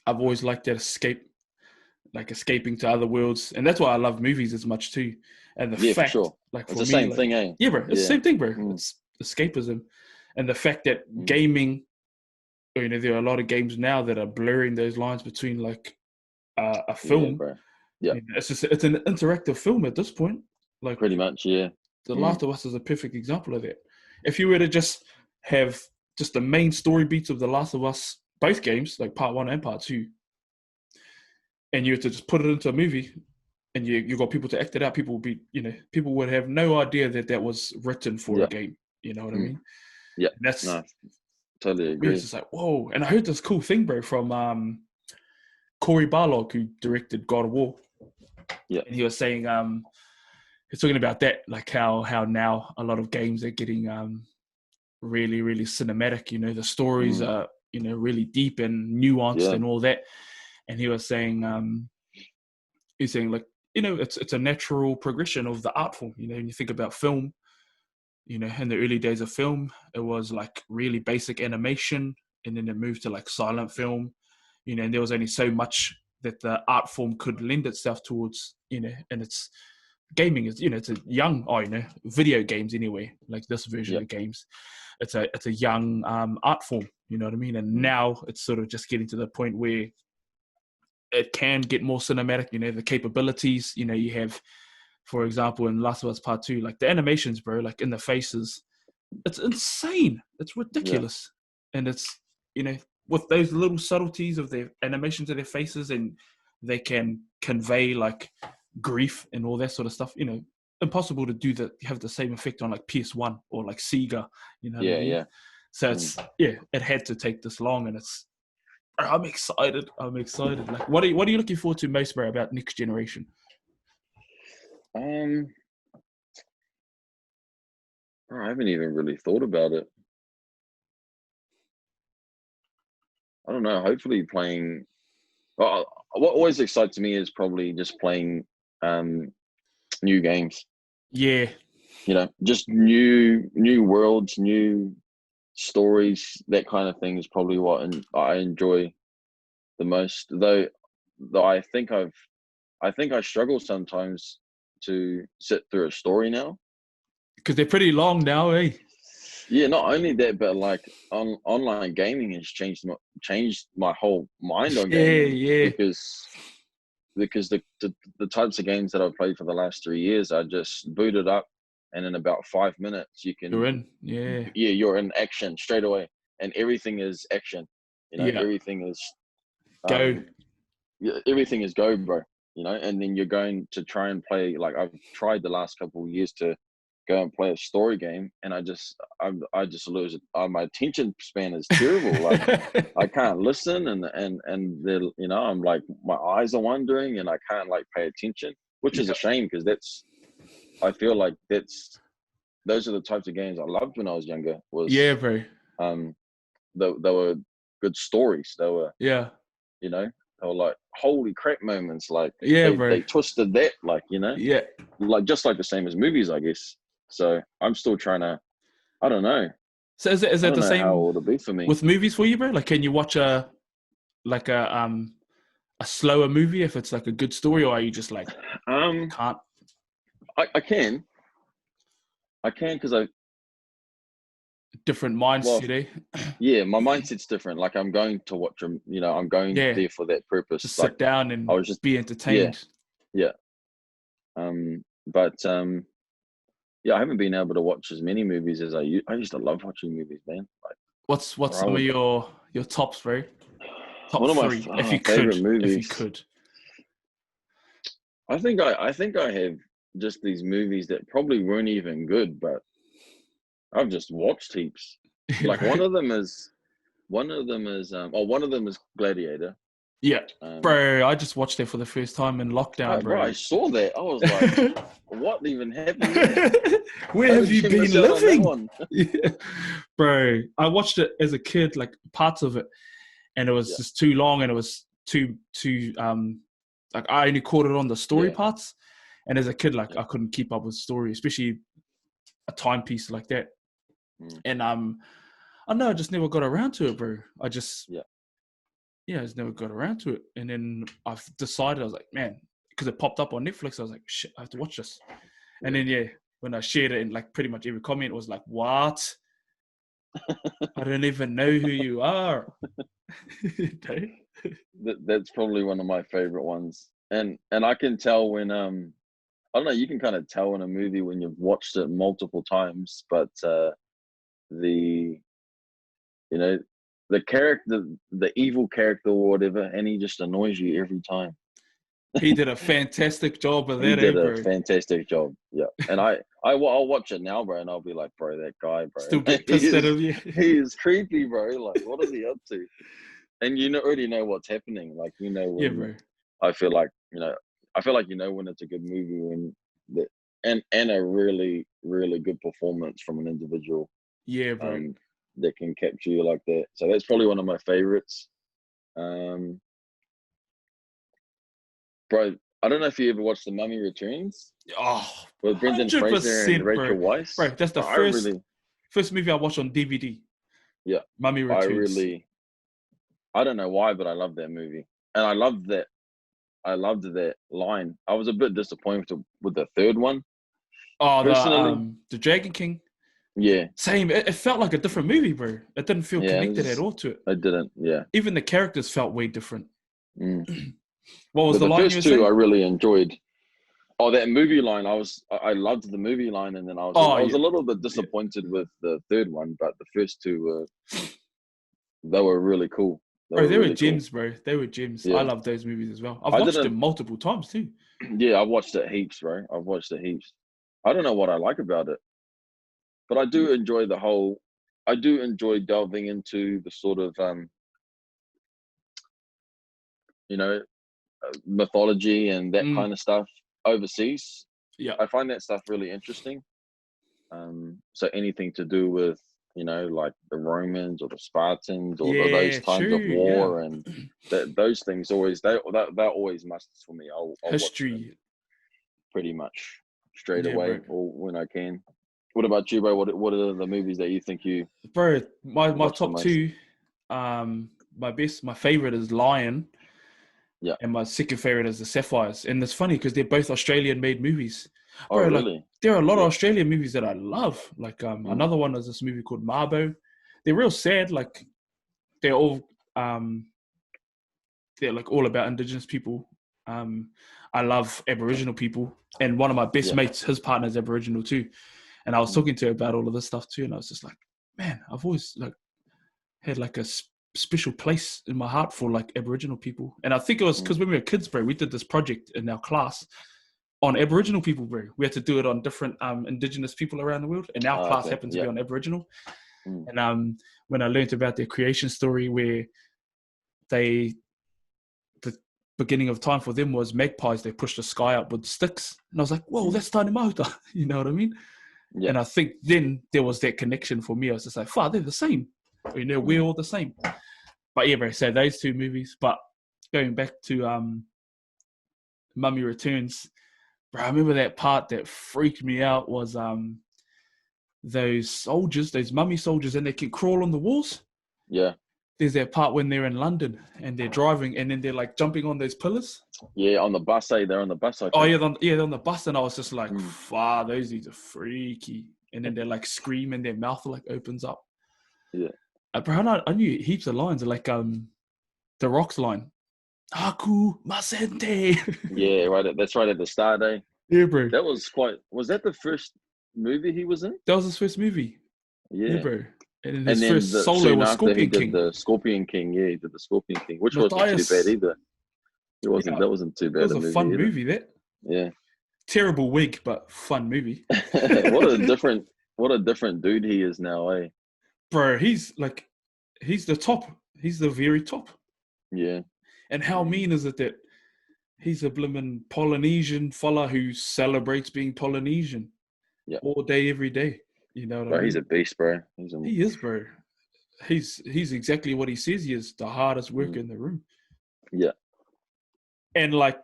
I've always liked that escape, like escaping to other worlds, and that's why I love movies as much too. And the fact, like, for it's the me, same like, thing, eh? Yeah, bro, it's the same thing, bro. It's escapism, and the fact that gaming, there are a lot of games now that are blurring those lines between like a film. It's an interactive film at this point. Like, pretty much, yeah. The Last of Us is a perfect example of that. If you were to just have just the main story beats of The Last of Us, both games, like part 1 and part 2, and you were to just put it into a movie, and you got people to act it out, people would be, people would have no idea that was written for a game. You know what I mean? Yeah. And that's, no, totally agree. It's just like, whoa. And I heard this cool thing, bro, from Corey Barlog, who directed God of War. Yeah. And he was saying, he's talking about that, like how now a lot of games are getting really, really cinematic. The stories are, really deep and nuanced and all that. And he was saying, like, it's a natural progression of the art form. When you think about film, in the early days of film, it was like really basic animation, and then it moved to like silent film, and there was only so much that the art form could lend itself towards, and it's gaming is, it's a young, video games anyway, like this version of games, it's a young art form, you know what I mean? And now it's sort of just getting to the point where it can get more cinematic, the capabilities, you have, for example, in Last of Us Part 2, like the animations, bro, like in the faces, it's insane. It's ridiculous. And it's, with those little subtleties of their animations of their faces, and they can convey like grief and all that sort of stuff, impossible to do that, have the same effect on like PS1 or like Sega, what I mean? So it's it had to take this long, and I'm excited. Like, what are you looking forward to most, bro, about next generation? I haven't even really thought about it. I don't know. Hopefully, playing. Well, what always excites me is probably just playing new games. Yeah, Just new worlds, new stories. That kind of thing is probably what I enjoy the most. Though I think I struggle sometimes to sit through a story now. because they're pretty long now, eh? Yeah, not only that, but like online gaming has changed my whole mind on gaming Yeah. because the types of games that I've played for the last 3 years, I just boot it up, and in about 5 minutes you You're can in. Yeah. you're in action straight away, and everything is action. Yeah. Everything is Go. everything is go, bro. And then you're going to try and play. Like, I've tried the last couple of years to go and play a story game, and I just lose it. My attention span is terrible. Like, I can't listen, and I'm like, my eyes are wandering, and I can't like pay attention, which is a shame, because I feel like those are the types of games I loved when I was younger. Yeah, bro. They were good stories. They were, Yeah. they were like holy crap moments. Like, Yeah, bro. they twisted that, like, Yeah. like just like the same as movies, I guess. So I'm still trying to. I don't know. So is it I don't the know same how it'll be for me. with movies for you, bro? Like, can you watch a slower movie if it's like a good story, or are you just like can't? I can because Different mindset, eh? yeah, my mindset's different. Like, I'm going to watch them. I'm going Yeah. there for that purpose. Just Like, sit down and I was just be entertained. yeah. But yeah, I haven't been able to watch as many movies as I used to love watching movies, man. Like, What's some of your tops, bro? Top one of my 3, if you favorite could. movies. If you could. I think I have just these movies that probably weren't even good, but I've just watched heaps. Like, one of them is Gladiator. Yeah, bro. I just watched it for the first time in lockdown, bro. I saw that. I was like, what even happened there? Where have you been living? Yeah. Bro, I watched it as a kid, like parts of it, and it was just too long, and it was too like, I only caught it on the story parts, and as a kid, like, I couldn't keep up with the story, especially a timepiece like that. And I know I just never got around to it, bro. I just I just never got around to it. And then I've decided, I was like, man, because it popped up on Netflix, I was like, shit, I have to watch this. And then when I shared it in like pretty much every comment, it was like, what? I don't even know who you are. That's probably one of my favorite ones. And I can tell when I don't know, you can kind of tell in a movie when you've watched it multiple times, but the character, the evil character or whatever, and he just annoys you every time. He did a fantastic job of that. He did bro. A fantastic job. Yeah, and I'll watch it now, bro, and I'll be like, bro, that guy, bro, still get pissed at him. Yeah. He is creepy, bro. Like, what is he up to? And already know what's happening. Like, when, bro. I feel like when it's a good movie, when and a really, really good performance from an individual. Yeah, bro. That can capture you like that. So that's probably one of my favorites. Bro, I don't know if you ever watched The Mummy Returns. Oh, with Brendan Fraser and Rachel Weisz. Bro, that's the first movie I watched on DVD. Yeah, Mummy Returns. I don't know why, but I love that movie, and I loved that line. I was a bit disappointed with the third one. Oh, the Dragon King. Yeah. Same. It felt like a different movie, bro. It didn't feel connected at all to it. It didn't, yeah. Even the characters felt way different. What was the line you were saying? The first two I really enjoyed. Oh, that movie line, I loved the movie line, and then I was a little bit disappointed with the third one, but the first two they were really cool. They were gems, bro. They were gems. Yeah. I love those movies as well. I've watched them multiple times too. Yeah, I've watched it heaps, bro. I've watched it heaps. I don't know what I like about it, but I do enjoy the whole I do enjoy delving into the sort of you know, mythology and that Mm, kind of stuff overseas. yeah, I find that stuff really interesting. So anything to do with, like the Romans or the Spartans or those yeah, times of true, yeah. war, and those things always that always musts for me. I'll watch them History, pretty much straight yeah, away bro. or when I can. What about you, bro? What are the movies that you think you Bro, my watch the top most? two, my favorite is Lion, Yeah. and my second favorite is The Sapphires. And it's funny because they're both Australian-made movies, Oh, bro. Like really? there are a lot of Yeah. Australian movies that I love. Like Mm. another one is this movie called Marbo. They're real sad. Like they're all um they're like all about Indigenous people. I love Aboriginal people, and one of my best Yeah. mates, his partner's Aboriginal too. And I was Mm. talking to her about all of this stuff too, and I was just like, man, I've always like had like a special place in my heart for like Aboriginal people. And I think it was Mm. because when we were kids, bro, we did this project in our class on Aboriginal people, bro. We had to do it on different Indigenous people around the world, and our class Okay. happened to be Yeah. on Aboriginal. Mm. And when I learned about their creation story, where they the beginning of time for them was magpies. They pushed the sky up with sticks. And I was like, whoa, Mm. that's Tane Mahuta. You know what I mean? Yeah. And I think then there was that connection for me. I was just like, they're the same. We're Mm. all the same. But yeah, bro, so those two movies. But going back to Mummy Returns, bro, I remember that part that freaked me out was those soldiers, those mummy soldiers, and they can crawl on the walls. Yeah. There's that part when they're in London and they're driving and then they're like jumping on those pillars. Yeah. On the bus, they're on the bus, I Oh think. yeah, they're on the bus, and I was just like, Mm. "Wow, those dudes are freaky." And then they're like screaming, their mouth like opens up. Yeah. Bro, I knew heaps of lines, like the Rock's line, "Haku Masente." Yeah. Right. That's right at the start, eh? Yeah, bro. That was quite. Was that the first movie he was in? That was his first movie. Yeah, Yeah. bro. And then And his then first solo soon was after he Scorpion did King. the Scorpion King. Yeah, he did the Scorpion King, which wasn't too bad Matthias. either. It wasn't. Yeah, That wasn't too it bad was a a movie fun either. movie. That Yeah. terrible wig, but fun movie. what a different. What a different dude he is now, eh? Bro, he's the top. He's the very top. Yeah. And how mean is it that he's a blimmin' Polynesian fella who celebrates being Polynesian Yeah. all day, every day. You know what I Bro, he's mean? a beast, bro. He's a. He is, bro. He's exactly what he says he is, the hardest worker in the room. Yeah. And like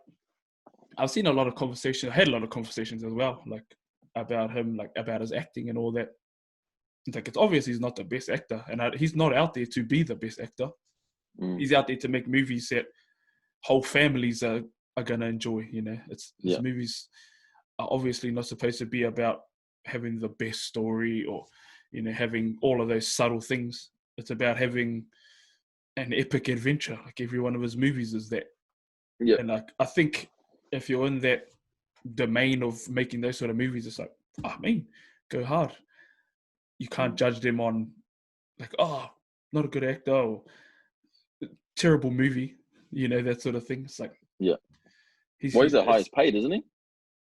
I've seen a lot of conversations, I had a lot of conversations as well, like about him, like about his acting and all that. It's like it's obvious he's not the best actor, and he's not out there to be the best actor. Mm. He's out there to make movies that whole families are gonna enjoy. You know, his Yeah. movies are obviously not supposed to be about having the best story or having all of those subtle things. It's about having an epic adventure. Like every one of his movies is that. Yeah. And like I think if you're in that domain of making those sort of movies, it's like, go hard. You can't judge them on like, not a good actor or terrible movie, that sort of thing. It's like Yeah. he's Well, he's the it's highest paid, isn't he?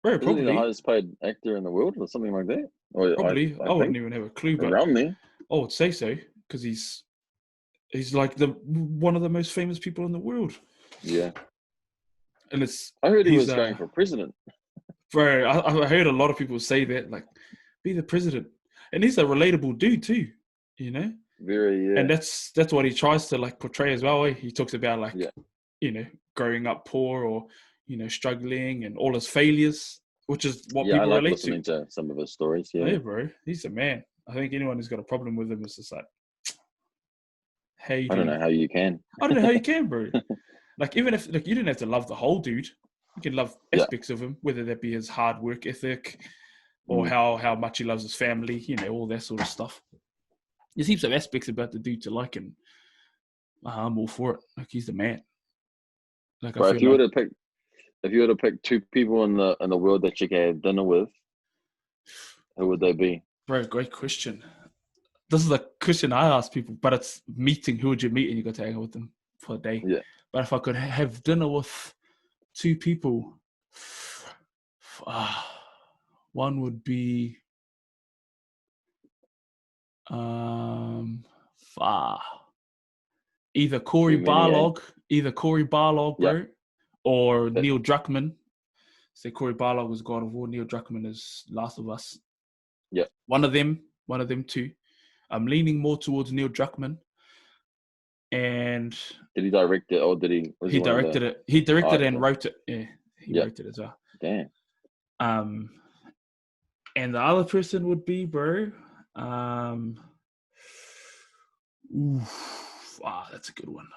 very Isn't he the probably highest paid actor in the world or something like that? Or I I wouldn't think even have a clue, but around there. I would say so because he's like the one of the most famous people in the world, Yeah. and it's I heard he he's was going for president. bro. I heard a lot of people say that like be the president, and he's a relatable dude too, you know. Very, yeah. And that's what he tries to like portray as well. He talks about like Yeah. growing up poor or struggling and all his failures, which is what Yeah, I people like relate to. listening to some of his stories. Oh, Yeah. yeah, bro, he's a man. I think anyone who's got a problem with him is just like, hey, I don't know dude. how you can. I don't know how you can, bro. Like even if like you didn't have to love the whole dude, you can love Yeah. aspects of him, whether that be his hard work ethic or Mm. how much he loves his family, all that sort of stuff. There's heaps of aspects about the dude to like, and I'm all for it. Like he's the man. Like I But feel like, if you were to pick two people in the world that you could have dinner with, who would they be? bro, great question. This is a question I ask people, but it's meeting. Who would you meet, and you got to hang out with them for a day. Yeah. But if I could have dinner with two people, one would be Far. Either Corey Too many, eh? Barlog, Yeah. bro, or That- Neil Druckmann. Say Corey Barlog was God of War. Neil Druckmann is Last of Us. Yeah. One of them two. I'm leaning more towards Neil Druckmann. And Did he direct it, or did he? Was he he one of directed the? it. He directed Oh, it and okay. wrote it. Yeah, he Yeah. wrote it as well. Damn. And the other person would be, bro. That's a good one.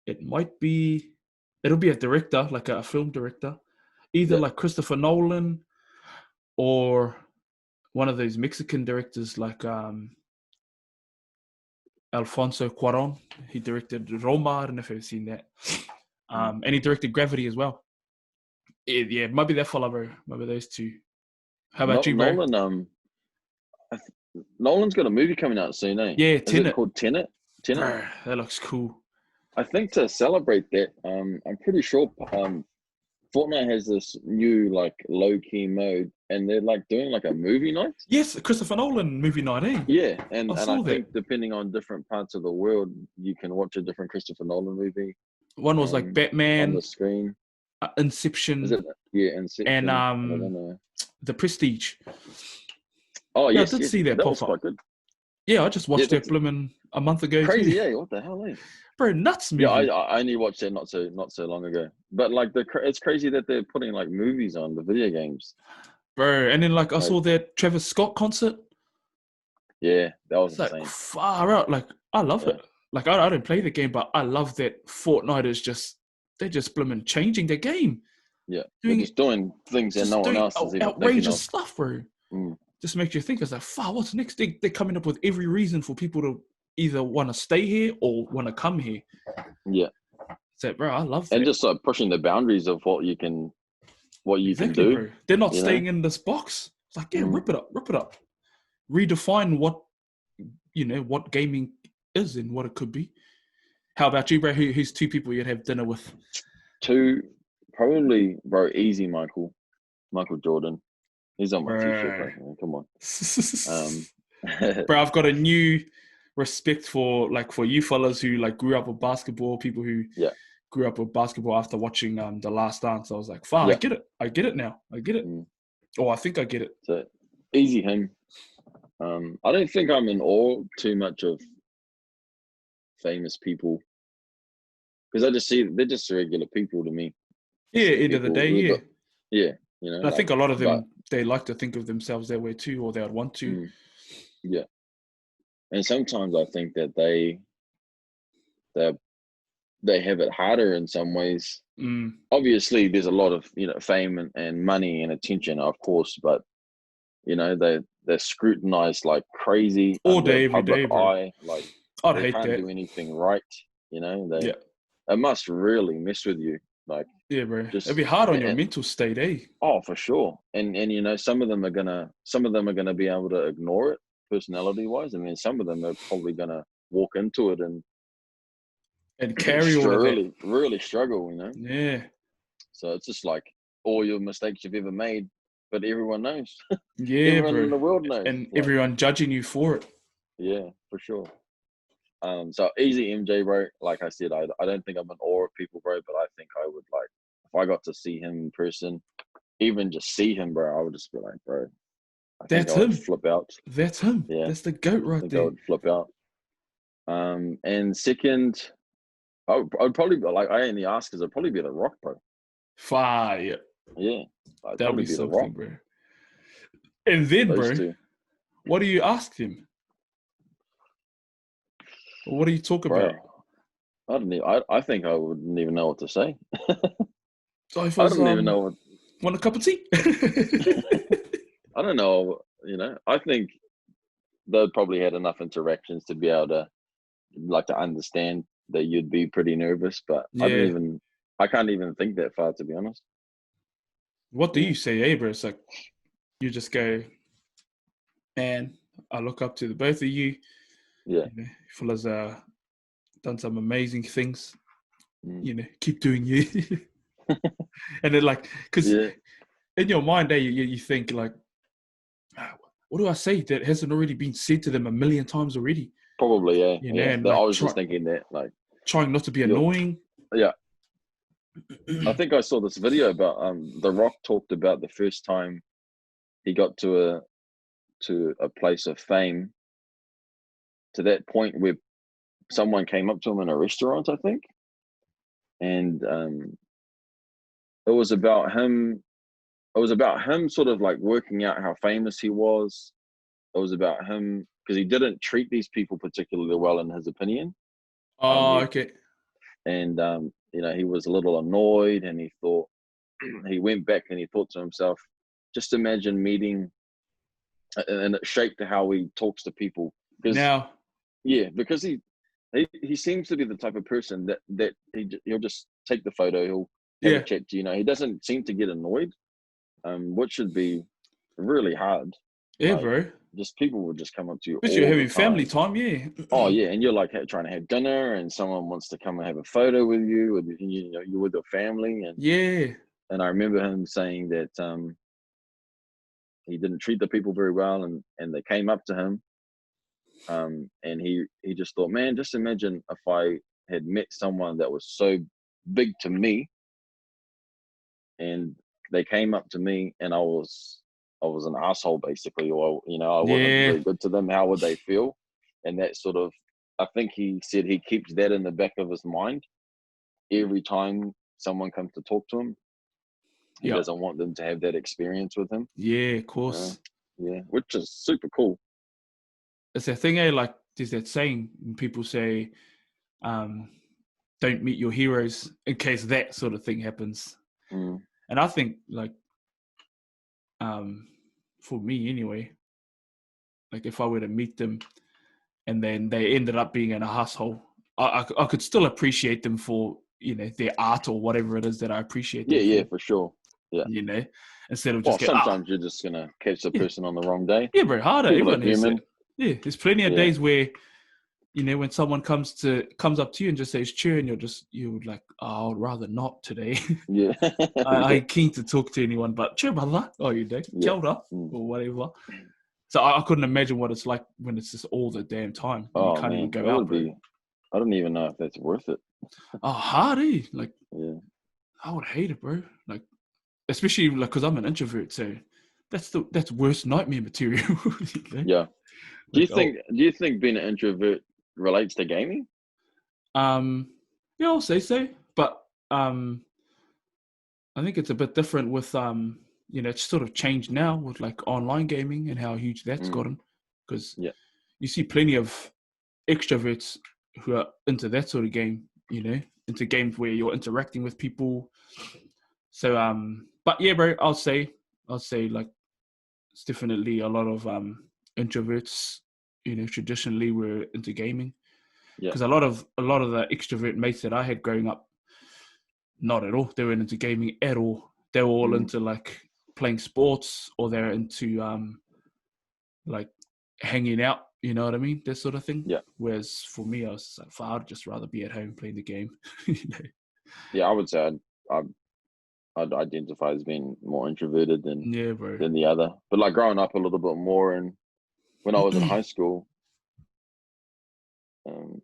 It'll be a director, like a film director, either like Christopher Nolan or one of those Mexican directors like Alfonso Cuarón. He directed Roma. I don't know if you've seen that. And he directed Gravity as well. It might be that fella, bro. Maybe those two. How about you, bro? Nolan, Nolan's got a movie coming out soon, eh? Yeah, Is it called Tenet? Bro, that looks cool. I think to celebrate that, I'm pretty sure Fortnite has this new like low key mode, and they're like doing like a movie night. Yes, Christopher Nolan movie night, eh? Yeah, and I saw think that. depending on different parts of the world, you can watch a different Christopher Nolan movie. One was like Batman on the screen. Inception. Is it? Yeah, Inception. And I don't know. The Prestige. Oh yeah, yes, I did see that was pop up. quite good. Yeah, I just watched that blimmin' a month ago. Crazy, too. yeah. What the hell, eh? Bro, nuts movie. Yeah, I only watched it not so long ago. But like it's crazy that they're putting like movies on the video games. Bro, and then like I saw that Travis Scott concert. Yeah, that was it's insane. Like far out. Like I love it. Like I don't play the game, but I love that Fortnite is they're just blimmin' changing the game. Yeah, they're just doing things that no one else is even outrageous stuff, bro. Mm. Just makes you think, it's like, fuck, what's next? They're coming up with every reason for people to either want to stay here or want to come here. Yeah. So, bro, I love that. And just like pushing the boundaries of what you can do. Bro. They're not staying in this box. It's like, yeah, rip it up. Redefine what gaming is and what it could be. How about you, bro? Who's two people you'd have dinner with? Two, probably, bro, easy Michael Jordan. He's on my t-shirt, bro. Come on. Bro, I've got a new respect for you fellas who like grew up with basketball, people who grew up with basketball after watching The Last Dance. I was like, fuck, I get it now. I get it. I think I get it. So easy him. I don't think I'm in awe too much of famous people, because I just see they're just regular people to me. Yeah, end of the day, yeah. Yeah, I think a lot of them, they like to think of themselves that way too, or they would want to. Yeah. And sometimes I think that they have it harder in some ways. Obviously, there's a lot of fame and money and attention, of course, but they're scrutinized like crazy all day, every day, bro. Eye. Like I'd can't do anything right. It must really mess with you. Like, yeah, bro. It'd be hard on your mental state, eh? Oh, for sure. And some of them are gonna be able to ignore it personality wise, and then some of them are probably gonna walk into it and carry all of that. Really, really struggle, Yeah. So it's just like all your mistakes you've ever made, but everyone knows. Yeah, everyone bro. in the world knows, and everyone judging you for it. Yeah, for sure. So easy MJ, bro. Like I said, I don't think I'm in awe of people, bro, but I think I would, like, if I got to see him in person, even just see him, bro, I would just be like, bro, that's him. Flip out. That's him. Yeah, that's the goat right there. I would flip out. And second, I would probably be, like, I only ask because I'd probably be The Rock, bro. Fire. Yeah, that'll be something, bro. And then, those bro, what do you ask him? What do you talk about? I think I wouldn't even know what to say. So I don't even know. Want a cup of tea? I don't know. I think they'd probably had enough interactions to be able to understand that you'd be pretty nervous. But I can't even think that far, to be honest. What do you say, bro? It's like you just go, man, I look up to the both of you. Yeah, fellas done some amazing things. Keep doing you. And then, like, because in your mind, you think like, what do I say that hasn't already been said to them a million times already? Probably, yeah, You know, yeah. and I like was just thinking that, like, trying not to be you're, annoying. yeah. I think I saw this video about The Rock talked about the first time he got to a place of fame, to that point where someone came up to him in a restaurant, I think, and it was about him. It was about him sort of like working out how famous he was. It was about him because he didn't treat these people particularly well, in his opinion. Oh, He okay. and you know, he was a little annoyed, and he thought he went back and he thought to himself, just imagine meeting, and it shaped how he talks to people. Because Now, yeah, because he seems to be the type of person that he'll just take the photo, he'll have a yeah, chat to you. You know, he doesn't seem to get annoyed, which should be really hard. yeah, Like, bro. just people would just come up to you Especially you're all the having family time. time, yeah. Oh yeah, and you're like trying to have dinner, and someone wants to come and have a photo with you, with you're with your family, Yeah. and I remember him saying that he didn't treat the people very well, and they came up to him, and he just thought, man, just imagine if I had met someone that was so big to me, and they came up to me, and I was an asshole basically, or I wasn't Yeah. very good to them. How would they feel? And that sort of, I think he said he keeps that in the back of his mind every time someone comes to talk to him. He Yeah. doesn't want them to have that experience with him. Yeah, of Uh, course. yeah, which is super cool. It's a thing, eh? Like, there's that saying when people say, um, don't meet your heroes in case that sort of thing happens. Mm, And I think, like, for me anyway, like if I were to meet them and then they ended up being in a asshole, I could still appreciate them for, their art or whatever it is that I appreciate yeah, them yeah, for, for sure. Yeah. instead of Well, just sometimes you're just gonna catch the yeah, person on the wrong day. yeah, bro, harder. People are Everyone has it. human. Yeah, there's plenty of Yeah, days where, when someone comes up to you and just says cheer, and you're like, oh, I'd rather not today. yeah, I yeah, ain't keen to talk to anyone, but cheer, brother. Oh, you do. yeah. Kia ora, Mm. or whatever. So I couldn't imagine what it's like when it's just all the damn time. You Oh can't even man, go it out, would bro. be. I don't even know if that's worth it. Oh, hard, eh? Like, Yeah, I would hate it, bro. Like, especially like because I'm an introvert, so that's worst nightmare material. yeah. Do you Like, think? Do you think being an introvert relates to gaming? um, yeah, I'll say so, but I think it's a bit different with it's sort of changed now with like online gaming and how huge that's Mm, gotten, because yeah, you see plenty of extroverts who are into that sort of game, into games where you're interacting with people. So but yeah, bro, I'll say like it's definitely a lot of introverts, traditionally were into gaming, yeah. because a lot of the extrovert mates that I had growing up, not at all. They weren't into gaming at all. They were all Mm, into like playing sports, or they're into like hanging out. You know what I mean? That sort of thing. yeah, Whereas for me, I was like, I'd just rather be at home playing the game. yeah. I would say I'd identify as being more introverted Yeah, bro. than the other. But like growing up a little bit more, and when I was in high school, um,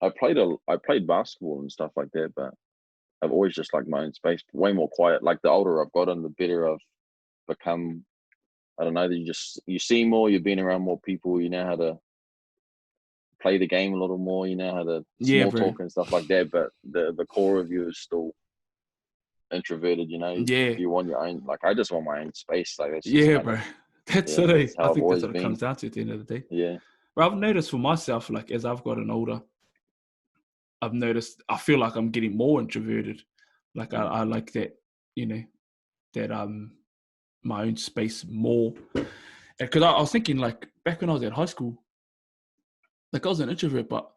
I played basketball and stuff like that, but I've always just liked my own space, way more quiet. Like the older I've gotten, the better I've become. I don't know. You see more. You've been around more people. You know how to play the game a little more. You know how to Yeah, small bro. talk and stuff like that. But the core of you is still introverted. You know, Yeah, you want your own. Like I just want my own space. Like that's just yeah, kind bro. of That's yeah. it. That's I how I've think that's always what it comes been. down to at the end of the day. Yeah. But I've noticed for myself, like as I've gotten older, I've noticed I feel like I'm getting more introverted. Like I, Mm, I like that, that my own space more. Because I was thinking, like back when I was at high school, like I was an introvert, but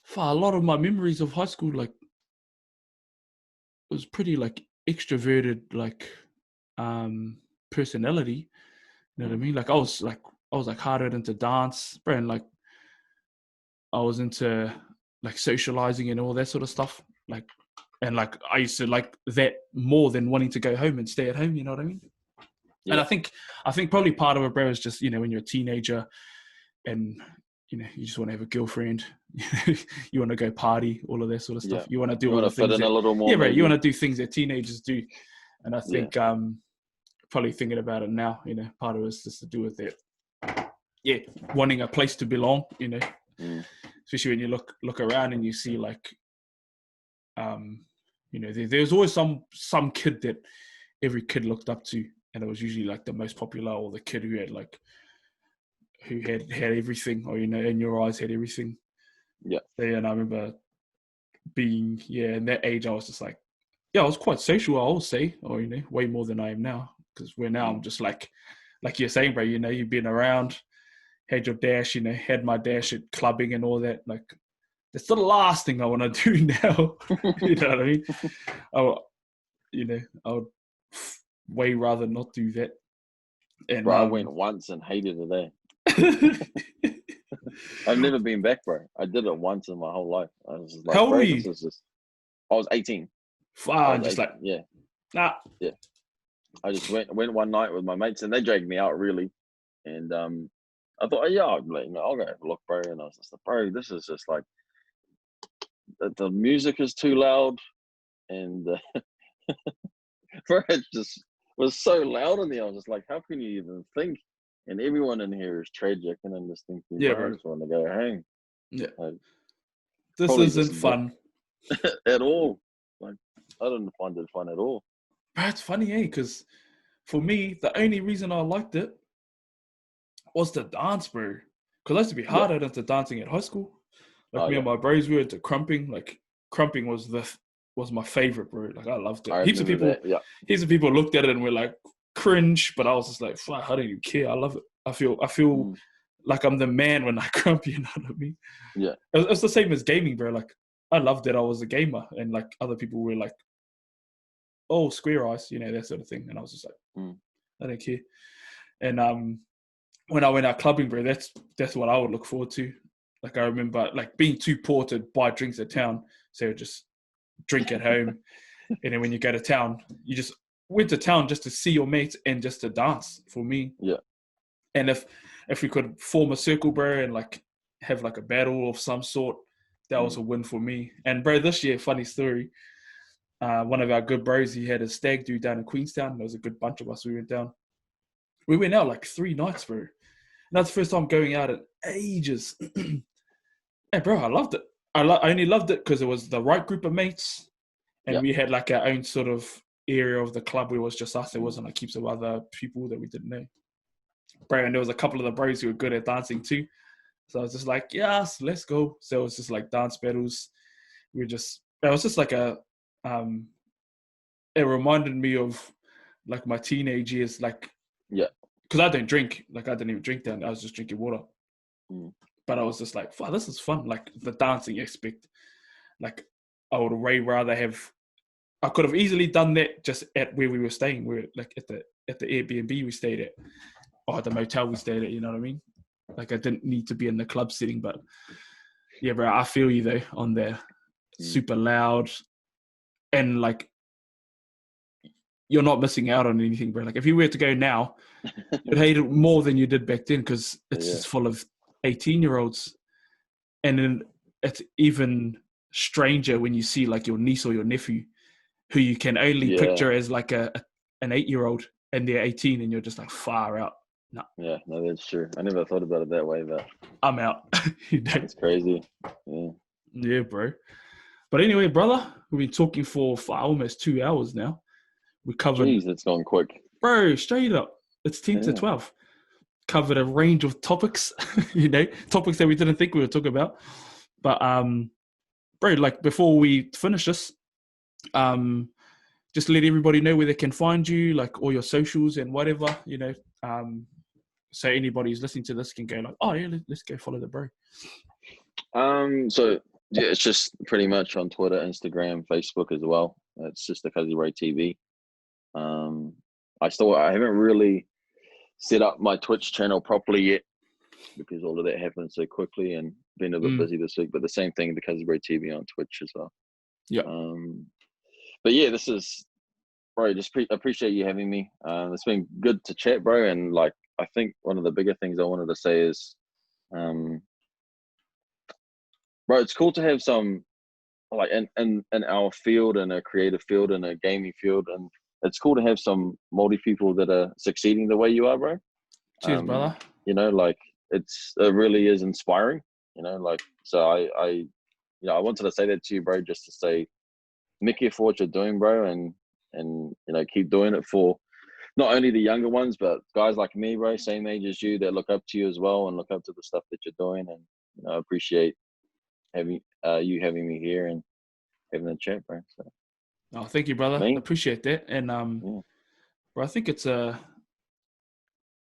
for a lot of my memories of high school, like was pretty like extroverted, like um personality. You know what I mm. mean? Like I was like harder into dance, bro, and like I was into like socializing and all that sort of stuff. Like and like I used to like that more than wanting to go home and stay at home, you know what I mean? And I think probably part of it, bro, is just, you know, when you're a teenager and, you know, you just want to have a girlfriend, you want to go party, all of that sort of stuff. Yeah. You want to do You all want the to fit things in that, a little more. yeah, bro, maybe. you want to do things that teenagers do. And I Yeah. think probably thinking about it now, you know, part of it is just to do with that, yeah, wanting a place to belong, you know, especially when you look around and you see like, you know, there's always some kid that every kid looked up to, and it was usually like the most popular, or the kid who had everything, or, you know, in your eyes had everything. Yeah. And I remember being, in that age, I was just like, I was quite social, I would say, or, you know, way more than I am now, because where now I'm just like you're saying, bro, you know, you've been around, had your dash, you know, had my dash at clubbing and all that. Like, that's the last thing I want to do now. You know what I mean? I would way rather not do that. And Bro, I went once and hated it there. I've never been back, bro. I did it once in my whole life. I was just like, how old bro, were you? this is just. I was 18. Just 18, like, yeah, nah. Yeah. I just went one night with my mates, and they dragged me out really, and I thought, I'll go have a look, bro. And I was just like, bro, this is just like the music is too loud, and bro, it just was so loud in there. I was just like, how can you even think? And everyone in here is tragic, and I'm just thinking, bro, I just want to go home. Yeah, like, this isn't fun at all. Like, I didn't find it fun at all. But it's funny, because for me, the only reason I liked it was the dance, bro. Because I used to be harder into dancing at high school. Like, me and my bros, we were into crumping. Like, crumping was my favorite, bro. Like, I loved it. Heaps of people looked at it and were like, cringe, but I was just like, fuck, I don't even care. I love it. I feel like I'm the man when I crump, you know what I mean? Yeah. It's the same as gaming, bro. Like, I loved that I was a gamer, and like other people were like, oh, square eyes, you know, that sort of thing. And I was just like, I don't care. And when I went out clubbing, bro, that's what I would look forward to. Like, I remember like being too poor to buy drinks at town, so just drink at home. And then when you go to town, you just went to town just to see your mates and just to dance, for me. Yeah. And if we could form a circle, bro, and like have like a battle of some sort, that was a win for me. And bro, this year, funny story, one of our good bros, he had a stag do down in Queenstown. There was a good bunch of us. We went down. We went out like 3 nights, bro. And that's the first time going out in ages. Hey, bro, I loved it. I only loved it because it was the right group of mates, and we had like our own sort of area of the club where it was just us. There wasn't like heaps of other people that we didn't know. Bro, and there was a couple of the bros who were good at dancing too. So I was just like, yes, let's go. So it was just like dance battles. It was just like it reminded me of like my teenage years, like, because I don't drink. Like, I didn't even drink then. I was just drinking water. But I was just like, wow, this is fun. Like, the dancing aspect. Like, I would way rather have. I could have easily done that just at where we were staying. We were like at the Airbnb we stayed at, or the motel we stayed at. You know what I mean? Like, I didn't need to be in the club setting. But yeah, bro, I feel you though on the super loud, and like, you're not missing out on anything, bro. Like, if you were to go now, you'd hate it more than you did back then, because it's just full of 18-year-olds. And then it's even stranger when you see like your niece or your nephew, who you can only picture as like an 8-year-old, and they're 18, and you're just like, far out. No. Yeah, no, that's true. I never thought about it that way, but I'm out. It's crazy. Yeah, bro. But anyway, brother, we've been talking for almost 2 hours now. We covered. Jeez, it's gone quick. Bro, straight up. It's 10 to 12. Covered a range of topics, topics that we didn't think we would talk about. But bro, like, before we finish this, just let everybody know where they can find you, like all your socials and whatever, so anybody who's listening to this can go like, oh yeah, let's go follow the bro. So yeah, it's just pretty much on Twitter, Instagram, Facebook as well. It's just the Cuzzy Ray TV. I haven't really set up my Twitch channel properly yet, because all of that happened so quickly, and been a bit busy this week. But the same thing, the Cuzzy Ray TV on Twitch as well. Yeah. But yeah, this is bro, just appreciate you having me. It's been good to chat, bro. And like, I think one of the bigger things I wanted to say is, bro, it's cool to have some like in our field, in a creative field, in a gaming field, and it's cool to have some Māori people that are succeeding the way you are, bro. Cheers, brother. You know, like it really is inspiring. You know, like so I I wanted to say that to you, bro, just to say, Mickey, for what you're doing, bro, and keep doing it for not only the younger ones, but guys like me, bro, same age as you, that look up to you as well and look up to the stuff that you're doing. And I appreciate having you having me here and having a chat, bro. So, oh, thank you, brother. me? Appreciate that. And Yeah. bro, I think it's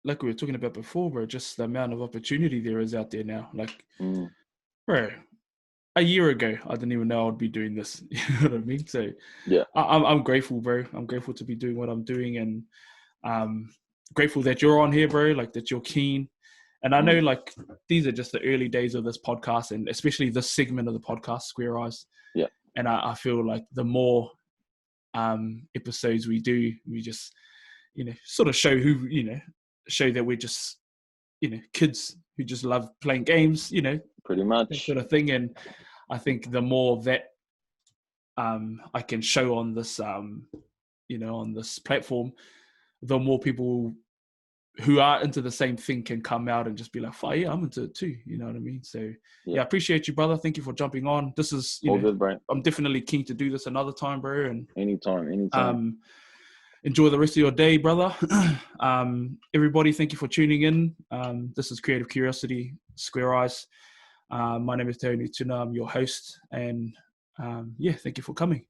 like we were talking about before, bro, just the amount of opportunity there is out there now. Like, bro, a year ago, I didn't even know I'd be doing this. You know what I mean? So Yeah. I'm grateful, bro. I'm grateful to be doing what I'm doing, and grateful that you're on here, bro. Like that you're keen. And I know, like, these are just the early days of this podcast, and especially this segment of the podcast, Square Eyes. Yeah. And I feel like the more episodes we do, we just, sort of show show that we're just, kids who just love playing games, Pretty that much. sort of thing. And I think the more that I can show on this, on this platform, the more people who are into the same thing can come out and just be like, "Oh yeah, I'm into it too." You know what I mean? So yeah, I appreciate you, brother. Thank you for jumping on. This is, all good, bro. I'm definitely keen to do this another time, bro. And anytime. Enjoy the rest of your day, brother. Everybody, thank you for tuning in. This is Creative Curiosity, Square Eyes. My name is Tane. I'm your host, and thank you for coming.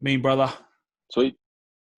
Mean brother. Sweet.